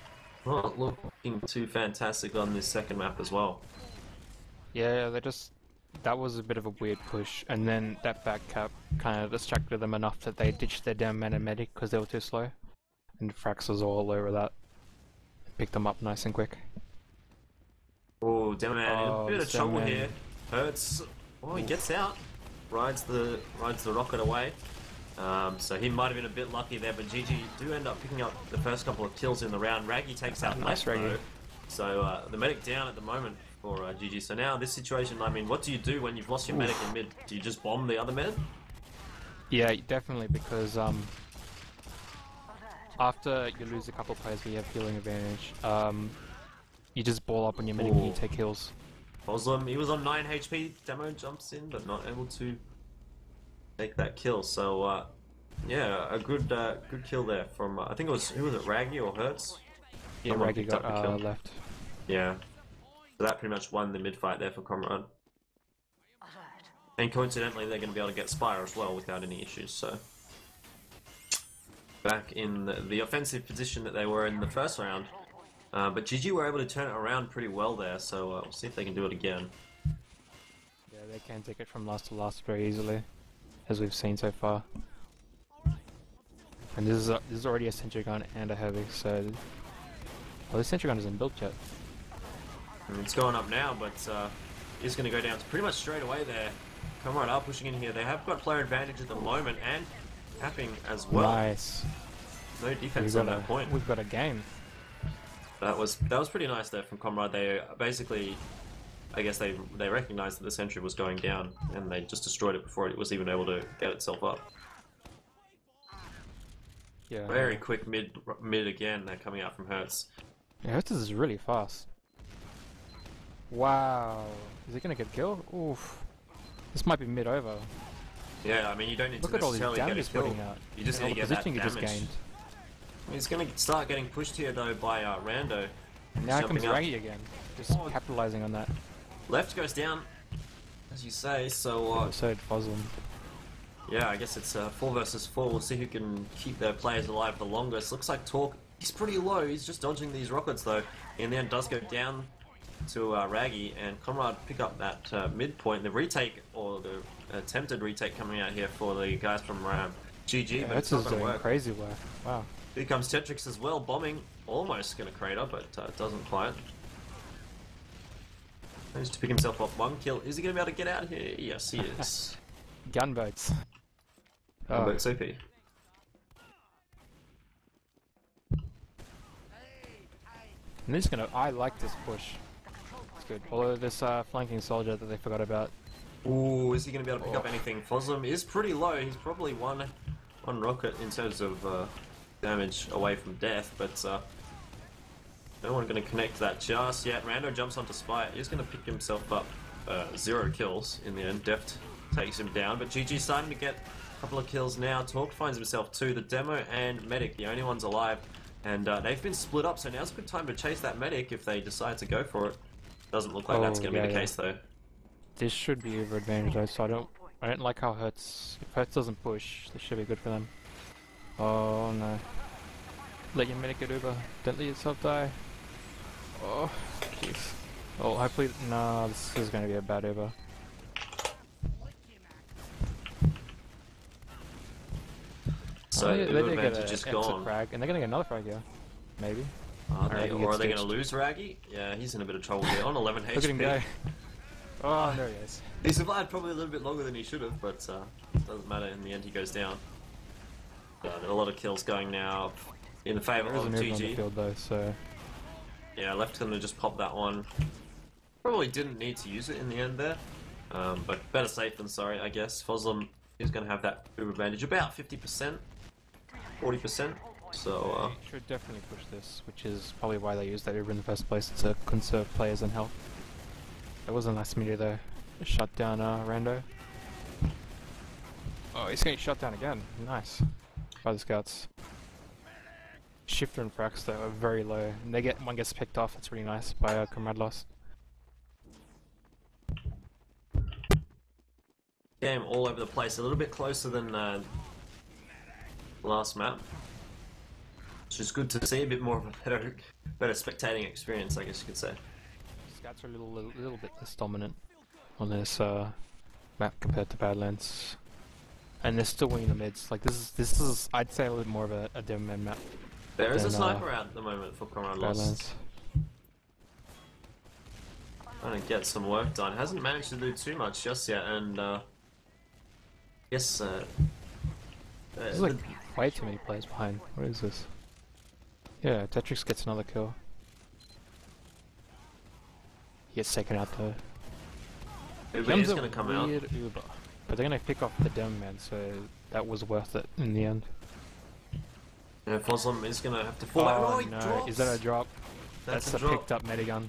not looking too fantastic on this second map as well. Yeah, that was a bit of a weird push, and then that back cap kind of distracted them enough that they ditched their damn mana medic because they were too slow. And Frax was all over that. Picked them up nice and quick. Oh, damn man, in a bit of trouble man. here. Hurts. Oh, he gets out. Rides the rocket away. So he might have been a bit lucky there, but GG do end up picking up the first couple of kills in the round. Raggy takes out Nice left, Raggy. though. So the medic down at the moment for GG. So now this situation, I mean, what do you do when you've lost your medic in mid? Do you just bomb the other med? Yeah, definitely, because after you lose a couple of players where you have healing advantage, you just ball up on your medic and you take kills. Muslim, he was on 9 HP. Demo jumps in, but not able to take that kill. So yeah, a good kill there from I think it was who was it, Raggy or Hertz? Yeah, Someone Raggy picked up got the kill. left. Yeah, so that pretty much won the mid fight there for Comrade. And coincidentally, they're going to be able to get Spire as well without any issues. So back in the offensive position that they were in the first round. But GG were able to turn it around pretty well there, so we'll see if they can do it again. Yeah, they can take it from last to last very easily, as we've seen so far. And this is already a sentry gun and a heavy, so well, this sentry gun isn't built yet. And it's going up now, but it's going to go down pretty much straight away there. Comrade are pushing in here. They have got player advantage at the moment and tapping as well. Nice. No defense on that point. We've got a game. That was pretty nice there from Comrade. They basically, I guess they recognized that the sentry was going down, and they just destroyed it before it was even able to get itself up. Yeah. Very quick mid again. They're coming out from Hertz. Yeah, Hertz is really fast. Wow. Is he gonna get killed? Oof. This might be mid over. Yeah, I mean you don't need Look to at all these necessarily get damage a kill. putting out. You just And need to all get the that positioning he just damage. gained. He's going to start getting pushed here though by Rando. Now Jumping comes up. Raggy again, just capitalizing on that. Left goes down, as you say. So So did Foslam. yeah, I guess it's 4 versus 4. We'll see who can keep their players alive the longest. Looks like Talk, he's pretty low. He's just dodging these rockets though. In the end, does go down to Raggy, and Comrade pick up that midpoint. The retake, or the attempted retake coming out here for the guys from GG, Yeah, but it's Hertz not is going to doing work. crazy work. Wow. Here comes Tetrix as well, bombing. Almost going to crater, but doesn't quite. Managed to pick himself up 1 kill. Is he going to be able to get out here? Yes, he is. Gunboats. Oh. But OP. I'm just gonna. I like this push. It's good. Although this flanking soldier that they forgot about. Ooh, is he going to be able to pick up anything? Foslam is pretty low. He's probably one rocket in terms of damage away from death, but no one going to connect that just yet. Rando jumps onto Spire. He's going to pick himself up 0 kills in the end. Deft takes him down, but GG's starting to get a couple of kills now. Talk finds himself 2. The Demo and Medic, the only ones alive, and they've been split up, so now's a good time to chase that Medic if they decide to go for it. Doesn't look like that's going to be the case though. This should be over advantage though, so I don't like how Hertz. If Hertz doesn't push, this should be good for them. Oh no. Let your medic get Uber. Don't let yourself die. Oh, jeez. Oh, hopefully, nah, this is going to be a bad Uber. So oh, the advantage is gone. Frag, and they're going to get another frag here. Maybe. Are they, or are they going to stitched. lose Raggy? Yeah, he's in a bit of trouble here. On 11 HP. Look at him go. Oh, there he is. He survived probably a little bit longer than he should have, but doesn't matter. In the end, he goes down. There are a lot of kills going now in the favour There is of an Uber on the GG. field though, so... Yeah, left him to just pop that one. Probably didn't need to use it in the end there, but better safe than sorry, I guess. Foslam is going to have that Uber advantage, about 50%, 40%. So should definitely push this, which is probably why they used that Uber in the first place, to conserve players and health. That was a nice meteor though. Shut down Rando. Oh, he's getting shot down again. Nice. By the scouts. Shifter and Frax though are very low. And they one gets picked off, that's really nice, by Comrade loss. game all over the place, a little bit closer than last map. Which is good to see, a bit more of a better spectating experience, I guess you could say. Scouts are a little bit less dominant on this map compared to Badlands, and they're still winning the mids. Like this is I'd say a little more of a demo map. There is a sniper out at the moment for Comrades. Badlands. Trying to get some work done. Hasn't managed to do too much just yet, and yes. There's like way too many players behind. What is this? Yeah, Tetrix gets another kill. He gets taken out though. Uber is going to come out. Uber. But they're going to pick off the demo man, so that was worth it in the end. Yeah, Foslam is going to have to fall out. Oh He no, drops. is that a drop? That's the a drop. picked up medigun.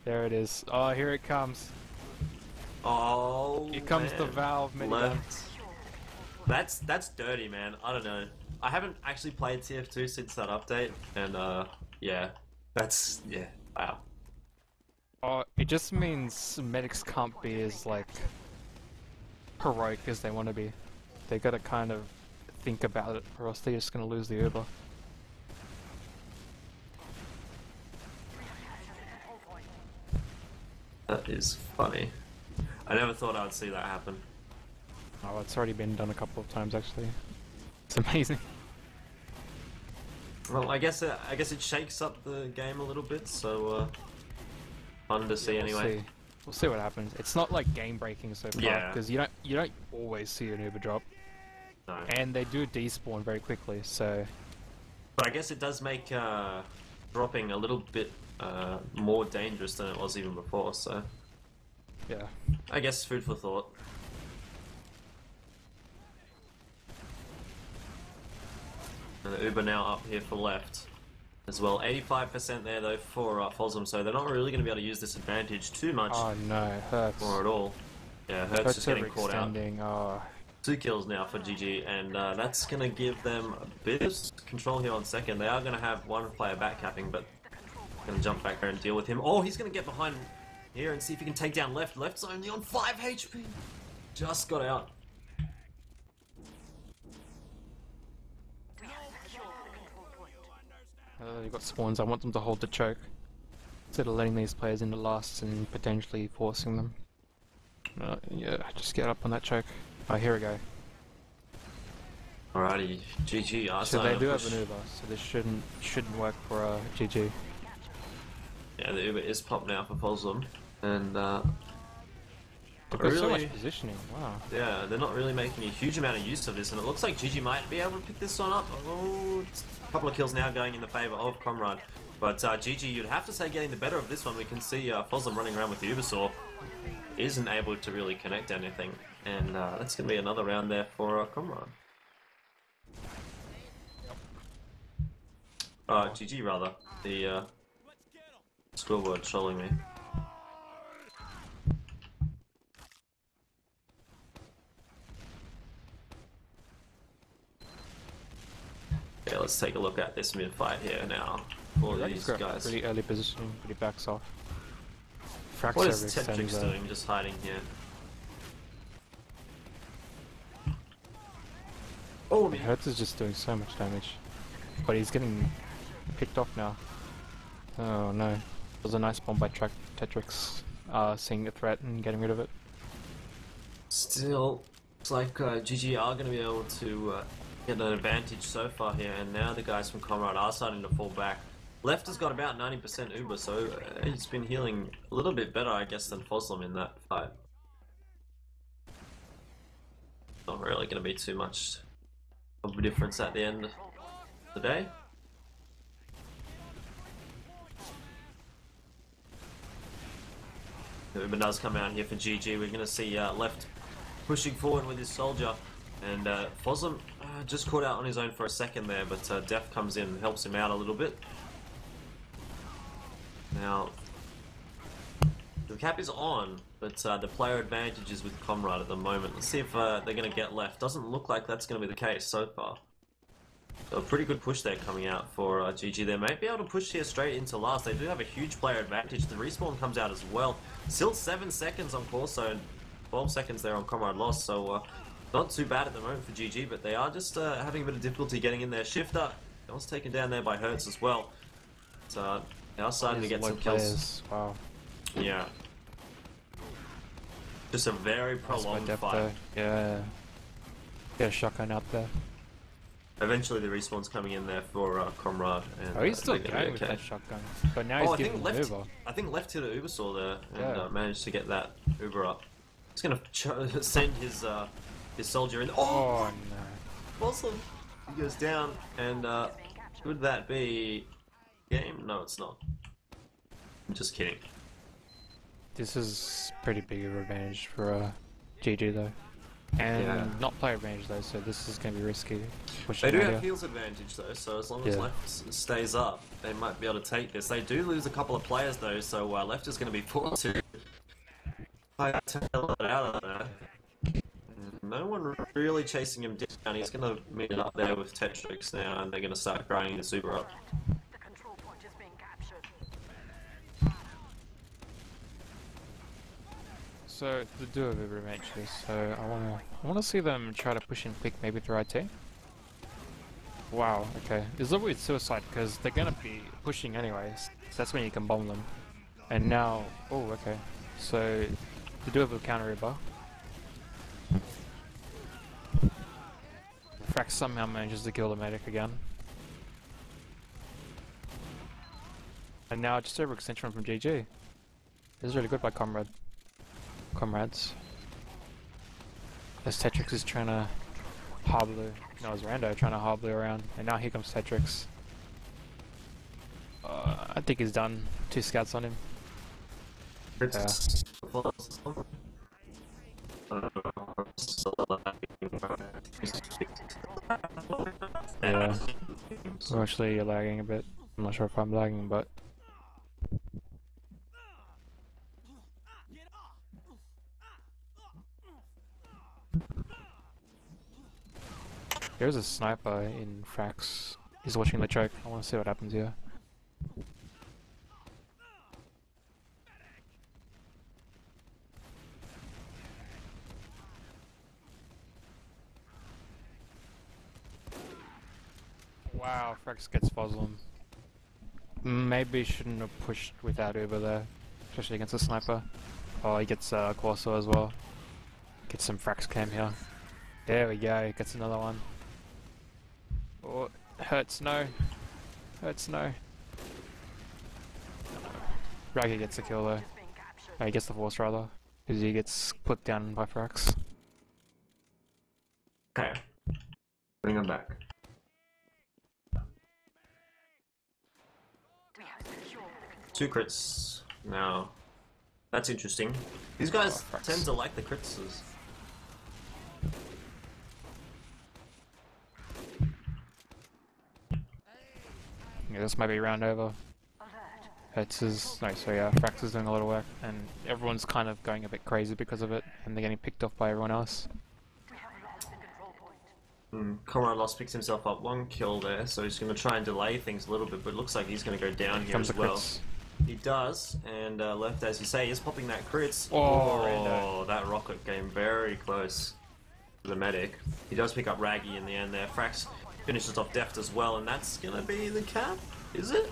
There it is. Oh, here it comes. Oh, Here comes the man. Valve medigun. Left. That's dirty, man. I don't know. I haven't actually played TF2 since that update, and yeah, yeah. Wow. Oh, it just means medics can't be as like heroic as they want to be. They gotta kind of think about it, or else they're just gonna lose the Uber. That is funny. I never thought I would see that happen. Oh, it's already been done a couple of times actually. It's amazing. Well, I guess it shakes up the game a little bit, so fun to see anyway. We'll see what happens. It's not like game breaking so far because you don't always see an Uber drop. No. And they do despawn very quickly, so. But I guess it does make dropping a little bit more dangerous than it was even before. So. Yeah. I guess food for thought. And the Uber now up here for left as well. 85% there though for Fosm, so they're not really going to be able to use this advantage too much. Oh no, Hurts. Or at all. Yeah, Hurts just getting caught out. Oh. 2 kills now for GG, and that's going to give them a bit of control here on second. They are going to have one player backcapping, but going to jump back there and deal with him. Oh, he's going to get behind here and see if he can take down left. Left's only on 5 HP. Just got out. You've got spawns. I want them to hold the choke instead of letting these players into lasts and potentially forcing them. Yeah, just get up on that choke. Oh, here we go. Alrighty, GG. So they do have an Uber, so this shouldn't work for GG. Yeah, the Uber is popped now for Fosm, and they've got so much positioning. Wow. Yeah, they're not really making a huge amount of use of this, and it looks like GG might be able to pick this one up. Oh, a couple of kills now going in the favour of Comrade. But GG, you'd have to say getting the better of this one. We can see Fosm running around with the Ubersaw. Isn't able to really connect anything. And that's going to be another round there for Comrade. GG rather. The scoreboard trolling me. Yeah, let's take a look at this mid-fight here now. All these guys. Pretty early positioning, pretty backs off. What is Tetrix doing, just hiding here? Oh, Hertz is just doing so much damage. But he's getting picked off now. Oh no. It was a nice bomb by Tetrix, seeing the threat and getting rid of it. Still, it's like GG are going to be able to get an advantage so far here, and now the guys from Comrade are starting to fall back. Left has got about 90% Uber, so he's been healing a little bit better, I guess, than Foslam in that fight. Not really going to be too much of a difference at the end of the day. Uber does come out here for GG. We're going to see Left pushing forward with his soldier, and Foslam just caught out on his own for a second there, but Def comes in and helps him out a little bit. Now, the cap is on, but the player advantage is with Comrade at the moment. Let's see if they're going to get Left. Doesn't look like that's going to be the case so far. So a pretty good push there coming out for GG. They may be able to push here straight into last. They do have a huge player advantage. The respawn comes out as well. Still 7 seconds on Corso and 12 seconds there on Comrade Lost, so not too bad at the moment for GG, but they are just having a bit of difficulty getting in there. Shifter was taken down there by Hertz as well. So they are starting to get some kills. Wow. Yeah. Just a very prolonged fight. Yeah. Get a shotgun out there. Eventually the respawn's coming in there for Comrade. And, oh, he's still going with that shotgun. But now he's getting an Uber. I think Left hit an Ubersaw there and managed to get that Uber up. He's going to send his soldier in. Oh no. Awesome. He goes down, and could that be game? No, it's not. I'm just kidding. This is pretty big of an advantage for GG though. And not player advantage though, so this is going to be risky. They do have heals advantage though, so as long as Left stays up, they might be able to take this. They do lose a couple of players though, so Left is going to be forced to fight the hell out of there. No one really chasing him down. He's going to meet it up there with Tetrix now, and they're going to start grinding the super up. The control point is being captured. So the duo of every match is, so I wanna see them try to push in quick, maybe through IT. Wow, okay. This is a weird suicide because they're gonna be pushing anyways. So that's when you can bomb them. And now, oh, okay. So the duo will counter Uber. Frax somehow manages to kill the medic again. And now just overextension from GG. This is really good by Comrades. As Tetrix is trying to harbor, no, it's Rando trying to harbor around, and now here comes Tetrix. I think he's done. 2 scouts on him. Yeah. Yeah. So actually you're lagging a bit. I'm not sure if I'm lagging, but there's a sniper in Frax. He's watching the choke. I want to see what happens here. Wow, Frax gets Foslam. Maybe shouldn't have pushed without Uber there, especially against a sniper. Oh, he gets Corso as well. Get some Frax cam here. There we go, gets another one. Oh, hurts no. Hurts no. Raggy gets the kill though. Oh, he gets the force rather, because he gets put down by Frax. Okay. Bring him back. Two crits. Now, that's interesting. These guys tend to like the crits. Yeah, this might be round over. It's his, no, so yeah, Frax is doing a lot of work, and everyone's kind of going a bit crazy because of it, and they're getting picked off by everyone else. Comrade lost picks himself up 1 kill there, so he's going to try and delay things a little bit, but it looks like he's going to go down here as well. Crits. He does, and left, as you say, is popping that crits. Oh, that rocket came very close to the medic. He does pick up Raggy in the end there. Frax finishes off Deft as well, and that's going to be the cap, is it?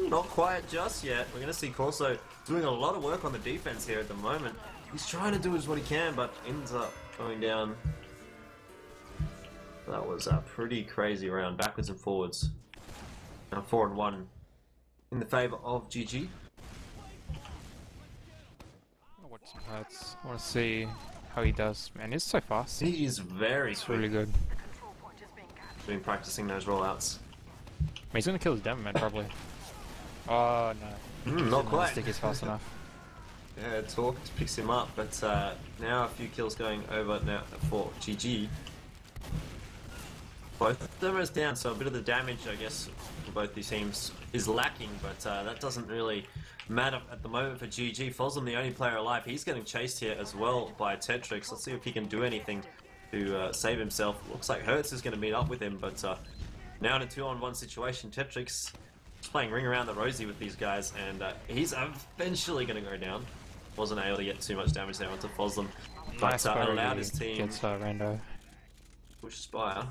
Not quite just yet. We're going to see Corso doing a lot of work on the defense here at the moment. He's trying to do what he can, but ends up going down. That was a pretty crazy round, backwards and forwards. Now 4-1 in the favour of GG. I want some hurts. I want to see how he does. Man, he's so fast. He is very It's quick. really good. Been practicing those rollouts. He's gonna kill his demo man probably. Oh no. Not quite. Stick is fast enough. Yeah, Talk picks him up, but now a few kills going over now for GG. Both demos down, so a bit of the damage, I guess, for both these teams is lacking, but that doesn't really matter at the moment for GG. Foslam, the only player alive, he's getting chased here as well by Tetrix. Let's see if he can do anything to save himself. Looks like Hertz is going to meet up with him, but now in a 2-on-1 situation, Tetrix is playing ring around the rosy with these guys, and he's eventually going to go down. Wasn't able to get too much damage there onto Foslam, but Nice allowed his team gets Rando. push Spire.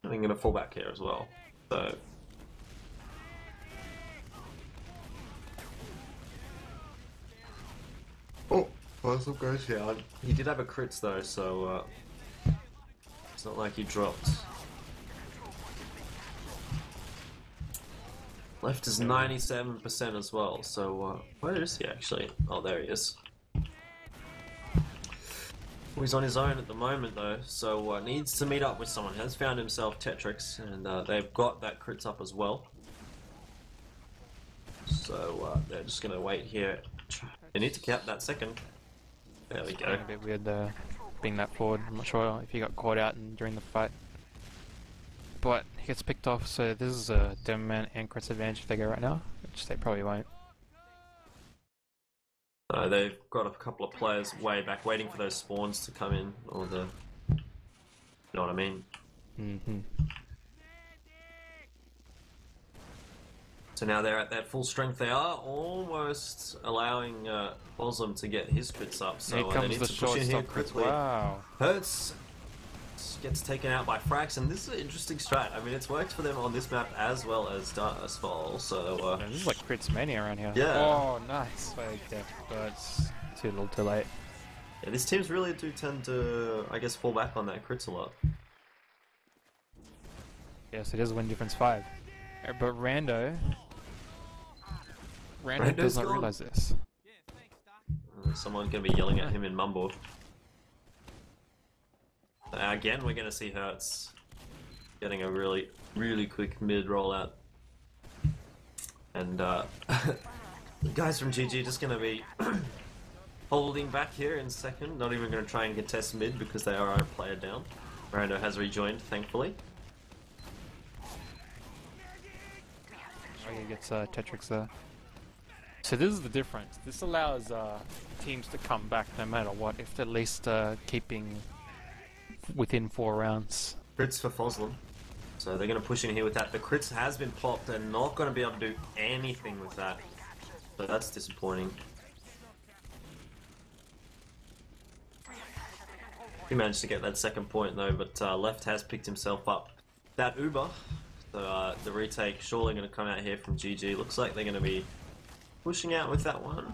I'm going to fall back here as well. So oh, Foslam goes down. He did have a crits though, so it's not like he dropped. Left is 97% as well, so where is he actually? Oh, there he is. Well, he's on his own at the moment though, so needs to meet up with someone. Has found himself Tetrix, and they've got that crits up as well. So they're just going to wait here. They need to cap that second. There we go. A bit weird there, being that forward. I'm not sure if he got caught out during the fight. But he gets picked off, so this is a demo man and crits advantage if they go right now, which they probably won't. They've got a couple of players way back waiting for those spawns to come in, or the... You know what I mean? Mm-hmm. So now they're at that full strength. They are almost allowing Boslam to get his crits up. So Here they comes need the to push in here shortstop crits. quickly. Wow. Hertz gets taken out by Frax, and this is an interesting strat. I mean, it's worked for them on this map as well as Dustfall. So Man, this is like crits mania around here. Yeah. Oh, nice. Fake death, but it's too little, too late. yeah, these teams really do tend to, I guess, fall back on that crits a lot. Yes, it is win difference 5. But Rando Rando's does not gone. realize this. Someone's going to be yelling at him in Mumble. Again, we're going to see Hertz getting a really, really quick mid rollout. And the guys from GG just going to be holding back here in second. Not even going to try and contest mid because they are a player down. Rando has rejoined, thankfully. Oh, he gets Tetrix there. So this is the difference. This allows teams to come back no matter what, if they're at least keeping within 4 rounds. Crits for Foslam. So they're going to push in here with that. The crits has been popped. They're not going to be able to do anything with that. So that's disappointing. He managed to get that second point though, but Left has picked himself up that Uber. So the retake surely going to come out here from GG. Looks like they're going to be pushing out with that one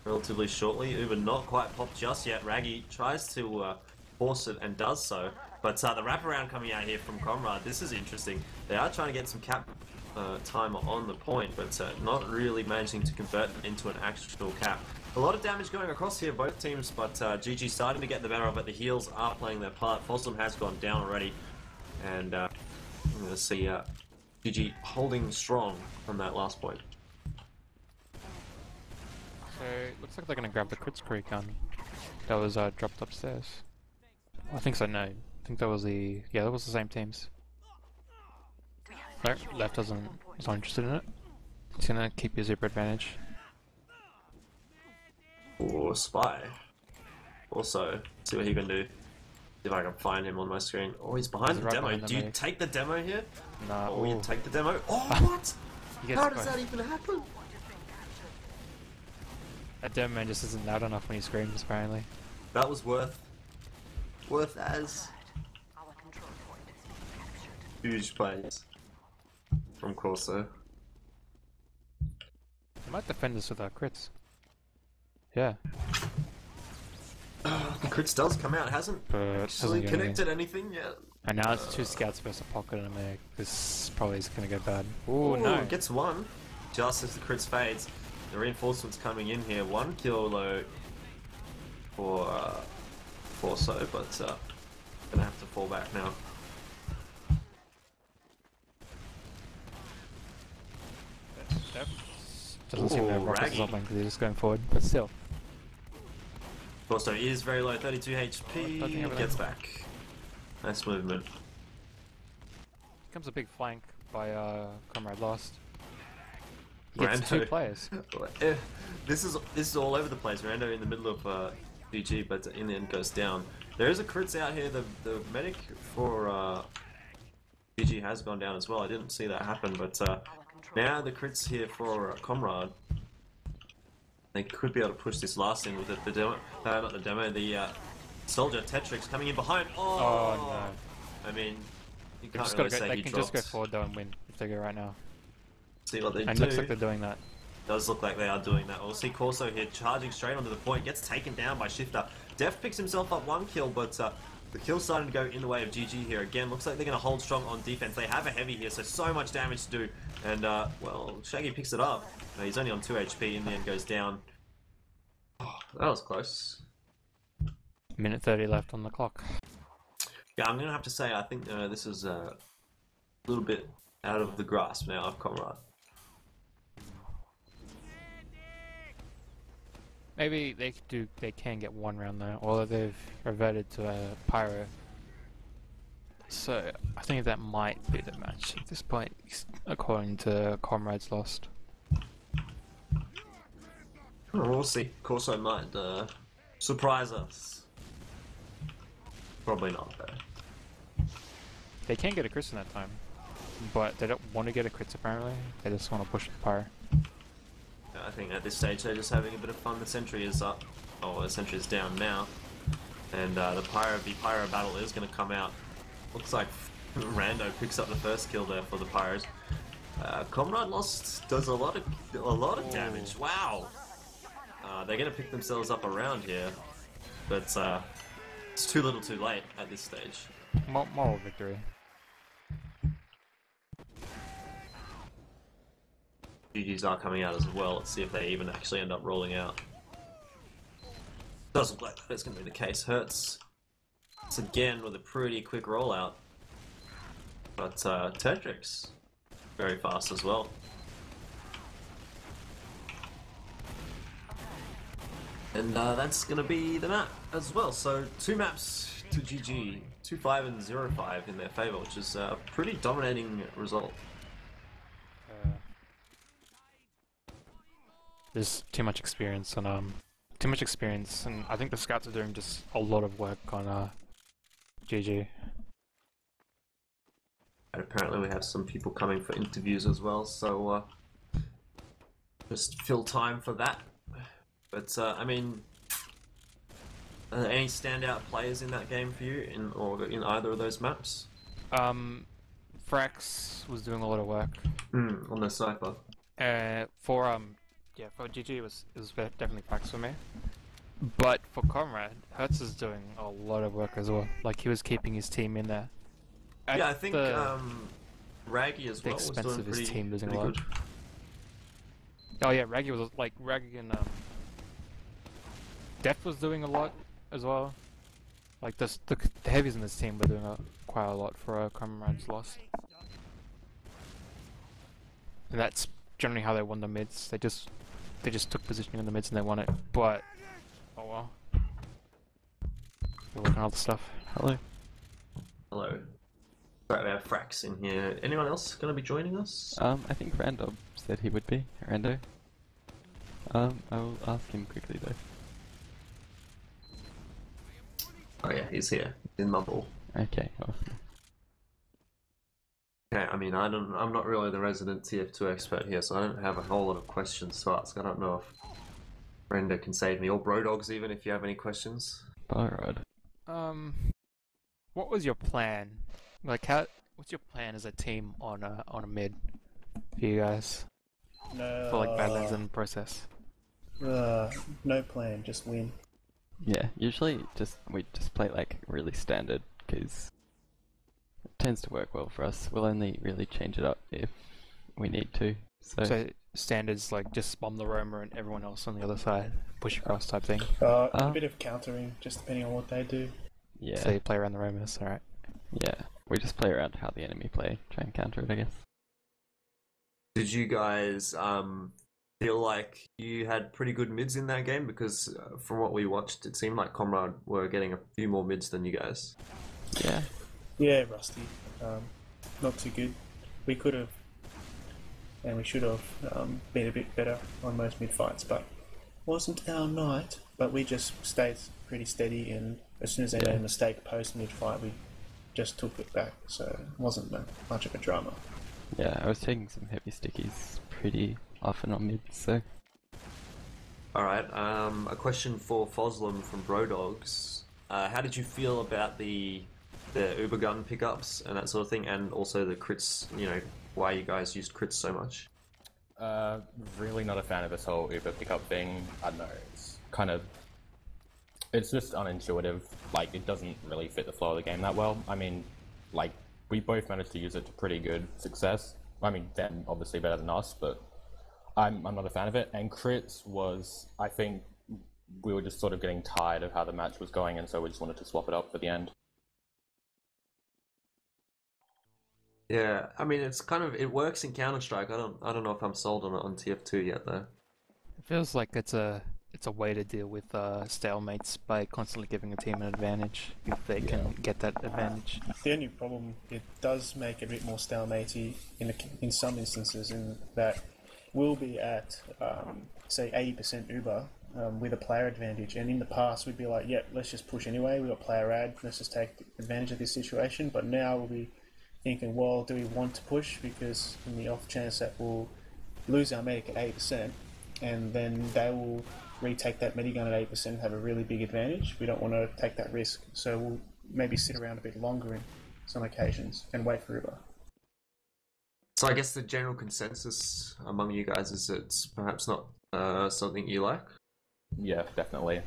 relatively shortly. Uber not quite popped just yet. Raggy tries to force it and does so. But the wraparound coming out here from Comrade, this is interesting. They are trying to get some cap time on the point, but not really managing to convert into an actual cap. A lot of damage going across here, both teams, but GG starting to get the better of it. The heals are playing their part. Foslam has gone down already, and I'm going to see GG holding strong on that last point. So it looks like they're going to grab the crits creek gun that was dropped upstairs. I think so, no. I think that was the... yeah, that was the same teams. No, Left is not interested in it. He's going to keep his zipper advantage. Or Spy. Also, see what he can do. See if I can find him on my screen. Oh, he's behind He's the right demo. behind the Do you medic. take the demo here? Nah, Oh, you ooh. take the demo? Oh, what? He gets How does caught. that even happen? That demo man just isn't loud enough when he screams, apparently. That was worth as Our control point is being captured. huge plays from Corso. He might defend us with our crits. Yeah, The crits does come out, hasn't but actually doesn't do anything. connected anything yet. And now it's 2 scouts versus a pocket and a medic. This probably is going to go bad. Ooh, Ooh, no. gets one. Just as the crits fades. The reinforcements coming in here. 1 kill though for Corso, but gonna have to fall back now. Doesn't seem to have Ooh, rockets or Raggy. something because he's just going forward, but still. Corso is very low, 32 Don't think HP. of it. Gets back. Nice movement. Comes a big flank by Comrade Lost. He gets Rando. 2 players. This is all over the place. Rando in the middle of GG, but in the end goes down. There is a crits out here. The medic for GG has gone down as well. I didn't see that happen, but now the crits here for Comrade. They could be able to push this last in with it. The demo, not the demo. The soldier Tetrix coming in behind. Oh no! I mean, you They can't just really gotta go, say they he can dropped. just go forward though and win if they go right now. See what they And do. it looks like they're doing that. Does look like they are doing that. We'll see Corso here charging straight onto the point, gets taken down by Shifter. Def picks himself up 1 kill, but the kill's starting to go in the way of GG here again. Looks like they're going to hold strong on defense. They have a heavy here, so much damage to do. And, well, Shaggy picks it up. He's only on 2 HP, in the end goes down. Oh, that was close. Minute 30 left on the clock. Yeah, I'm going to have to say, I think this is a little bit out of the grasp now of Comrade. Maybe they can get 1 round though, although they've reverted to a pyro. So I think that might be the match at this point, according to Comrades Lost. We'll see. Corso might surprise us. Probably not though. They can get a crit in that time, but they don't want to get a crit apparently. They just want to push the pyre. I think at this stage they're just having a bit of fun. The sentry is up. Oh, the sentry is down now. And the pyro battle is going to come out. Looks like Rando picks up the first kill there for the pyros. Comrade Lost does a lot of damage. Wow. They're going to pick themselves up around here, but it's too little, too late at this stage. Moral victory. GGs are coming out as well. Let's see if they even actually end up rolling out. Doesn't look like that's going to be the case. Hurts once again with a pretty quick rollout, but Tedric's very fast as well. And that's going to be the map as well. So 2 maps to GG, 2-5 and 0-5 in their favour, which is a pretty dominating result. There's too much experience and I think the scouts are doing just a lot of work on GG. And apparently we have some people coming for interviews as well, so just fill time for that. But I mean, any standout players in that game for you, in either of those maps? Frax was doing a lot of work. On the Cypher. For GG it was definitely Frax for me. But for Comrade, Hertz is doing a lot of work as well. Like he was keeping his team in there. Yeah, I think Raggy as well was doing pretty, his team losing pretty a lot. good. Oh yeah, Raggy was like Raggy and Def was doing a lot as well. Like the heavies in this team were doing quite a lot for Comrades Lost. And that's generally how they won the mids. They just took positioning in the mids and they won it. But oh well. We're working on other stuff. Hello. Hello. Right, we have Frax in here. Anyone else going to be joining us? I think Rando said he would be. Rando. I will ask him quickly though. Oh yeah, he's here. In Mumble. Okay, awesome. Okay, I mean, I'm not really the resident TF2 expert here, so I don't have a whole lot of questions to ask. I don't know if Rando can save me, or Brodogs even, if you have any questions. Alright. What was your plan? Like, what's your plan as a team on a mid for you guys? No. For like Badlands and Process. No plan, just win. Yeah, usually we just play like really standard because it tends to work well for us. We'll only really change it up if we need to. So standards like just bomb the roamer and everyone else on the other side, push across type thing. A bit of countering, just depending on what they do. yeah, So you play around the roamers, alright. yeah, we just play around how the enemy play, try and counter it, I guess. Did you guys feel like you had pretty good mids in that game? Because from what we watched, it seemed like Comrade were getting a few more mids than you guys. Yeah. Yeah, rusty. Not too good. We could have, and we should have, been a bit better on most mid fights, but wasn't our night. But we just stayed pretty steady, and as soon as they made a mistake post mid fight, we just took it back. So it wasn't much of a drama. Yeah, I was taking some heavy stickies pretty often on mid, so. Alright, a question for Foslam from Brodogs. How did you feel about the Uber gun pickups and that sort of thing, and also the crits, you know, why you guys used crits so much? Really not a fan of this whole Uber pickup thing. I don't know, it's just unintuitive. Like, it doesn't really fit the flow of the game that well. I mean, like, we both managed to use it to pretty good success. I mean, them obviously better than us, but I'm not a fan of it. And crits was, I think, we were just sort of getting tired of how the match was going, and so we just wanted to swap it up for the end. Yeah, I mean, it's kind of, it works in Counter-Strike. I don't know if I'm sold on it on TF2 yet though. It feels like it's a way to deal with stalemates by constantly giving a team an advantage if they can get that advantage. The only problem, it does make it a bit more stalematey in some instances, in that we'll be at, say, 80% Uber with a player advantage. And in the past, we'd be like, yeah, let's just push anyway. We've got player ad. Let's just take advantage of this situation. But now we'll be thinking, well, do we want to push? Because in the off chance that we'll lose our medic at 80%, and then they will retake that medigun at 8% and have a really big advantage. We don't want to take that risk. So we'll maybe sit around a bit longer in some occasions and wait for Uber. So I guess the general consensus among you guys is it's perhaps not something you like. Yeah, definitely.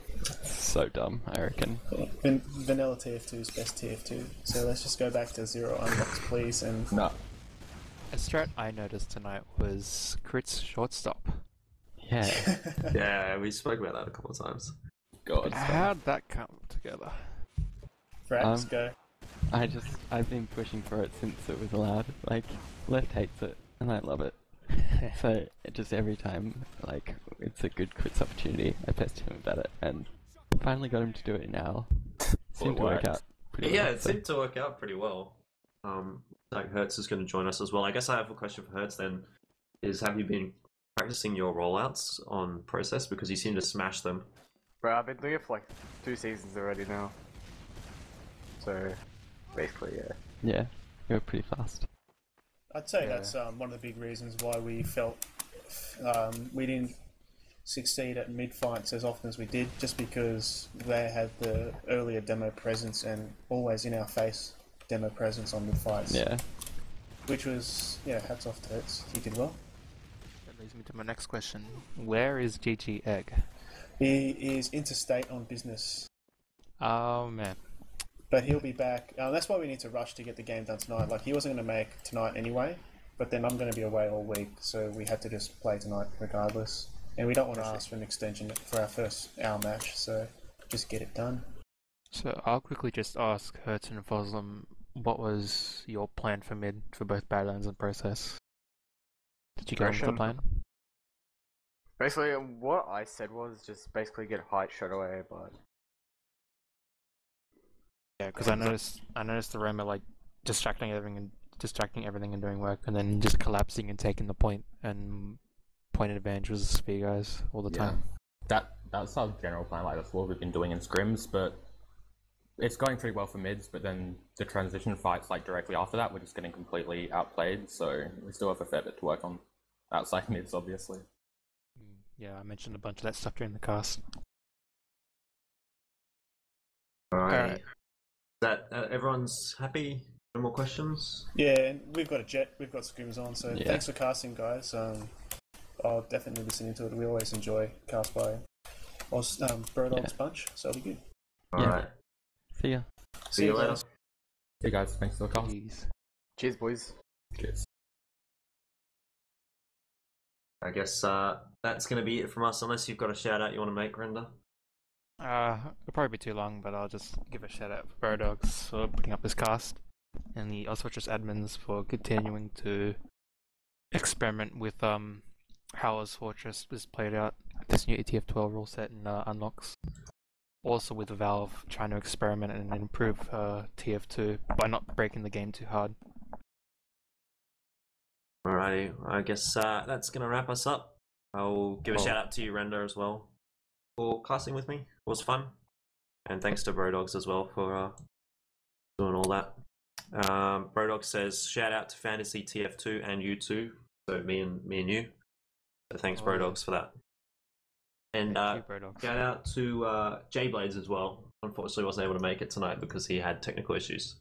So dumb, I reckon. Vanilla TF2 is best TF2. So let's just go back to 0 unlocks, please. And No. A strat I noticed tonight was Crit's shortstop. Yeah. Yeah, we spoke about that a couple of times. God. How'd that come together? Fraps, go. I've been pushing for it since it was allowed. Like, Left hates it, and I love it. So, just every time, like, it's a good crits opportunity, I pester him about it, and finally got him to do it now. Seemed to work out pretty Yeah, well. it seemed to work out pretty well. Like Hertz is going to join us as well. I guess I have a question for Hertz then. Have you been practicing your rollouts on process, because you seem to smash them? Bro, I've been doing it for like 2 seasons already now. So, basically, yeah. Yeah, you're pretty fast. I'd say that's one of the big reasons why we felt we didn't succeed at mid-fights as often as we did, just because they had the earlier demo presence and always in our face demo presence on mid-fights. Yeah. Which was, hats off to it. He did well. That leads me to my next question. Where is GG Egg? He is interstate on business, Oh man. but he'll be back. That's why we need to rush to get the game done tonight. Like, he wasn't going to make tonight anyway, but then I'm going to be away all week, so we had to just play tonight regardless. And we don't want to ask for an extension for our first hour match, so just get it done. So I'll quickly just ask Hertz and Foslam, what was your plan for mid for both Badlands and Process? Did you go with the Aggression. plan? Basically, what I said was just basically get height straight away, but Yeah, because I noticed the Roma like distracting everything and doing work, and then just collapsing and taking the point, and point advantage was for you guys all the time. That's our general plan. Like, that's what we've been doing in scrims, but it's going pretty well for mids. But then the transition fights, like directly after that, we're just getting completely outplayed. So we still have a fair bit to work on outside mids, obviously. Yeah, I mentioned a bunch of that stuff during the cast. Alright. Alright. That everyone's happy? No more questions? Yeah, and we've got a jet, we've got scrims on, so Yeah. thanks for casting, guys. I'll definitely listen into it. We always enjoy cast by Brodogs Punch, so it'll be good. Alright. See ya. See you later. Hey guys, thanks for the call. Jeez. cheers, boys. Cheers. I guess that's going to be it from us, unless you've got a shout out you want to make, Render. It'll probably be too long, but I'll just give a shout out for Brodogs for putting up his cast, and the Oswatchers admins for continuing to experiment with how Oz Fortress was played out, this new ETF12 rule set and unlocks. Also with Valve trying to experiment and improve TF2 by not breaking the game too hard. Alrighty, I guess that's going to wrap us up. I'll give a shout out to you, Render, as well, for casting with me. It was fun. And thanks to Brodogs as well for doing all that. Brodogs says, shout out to Fantasy TF2 and you two. So me and you. So thanks, Brodogs, for that. And Thank you, Brodogs. shout out to J-Blades as well. Unfortunately wasn't able to make it tonight because he had technical issues.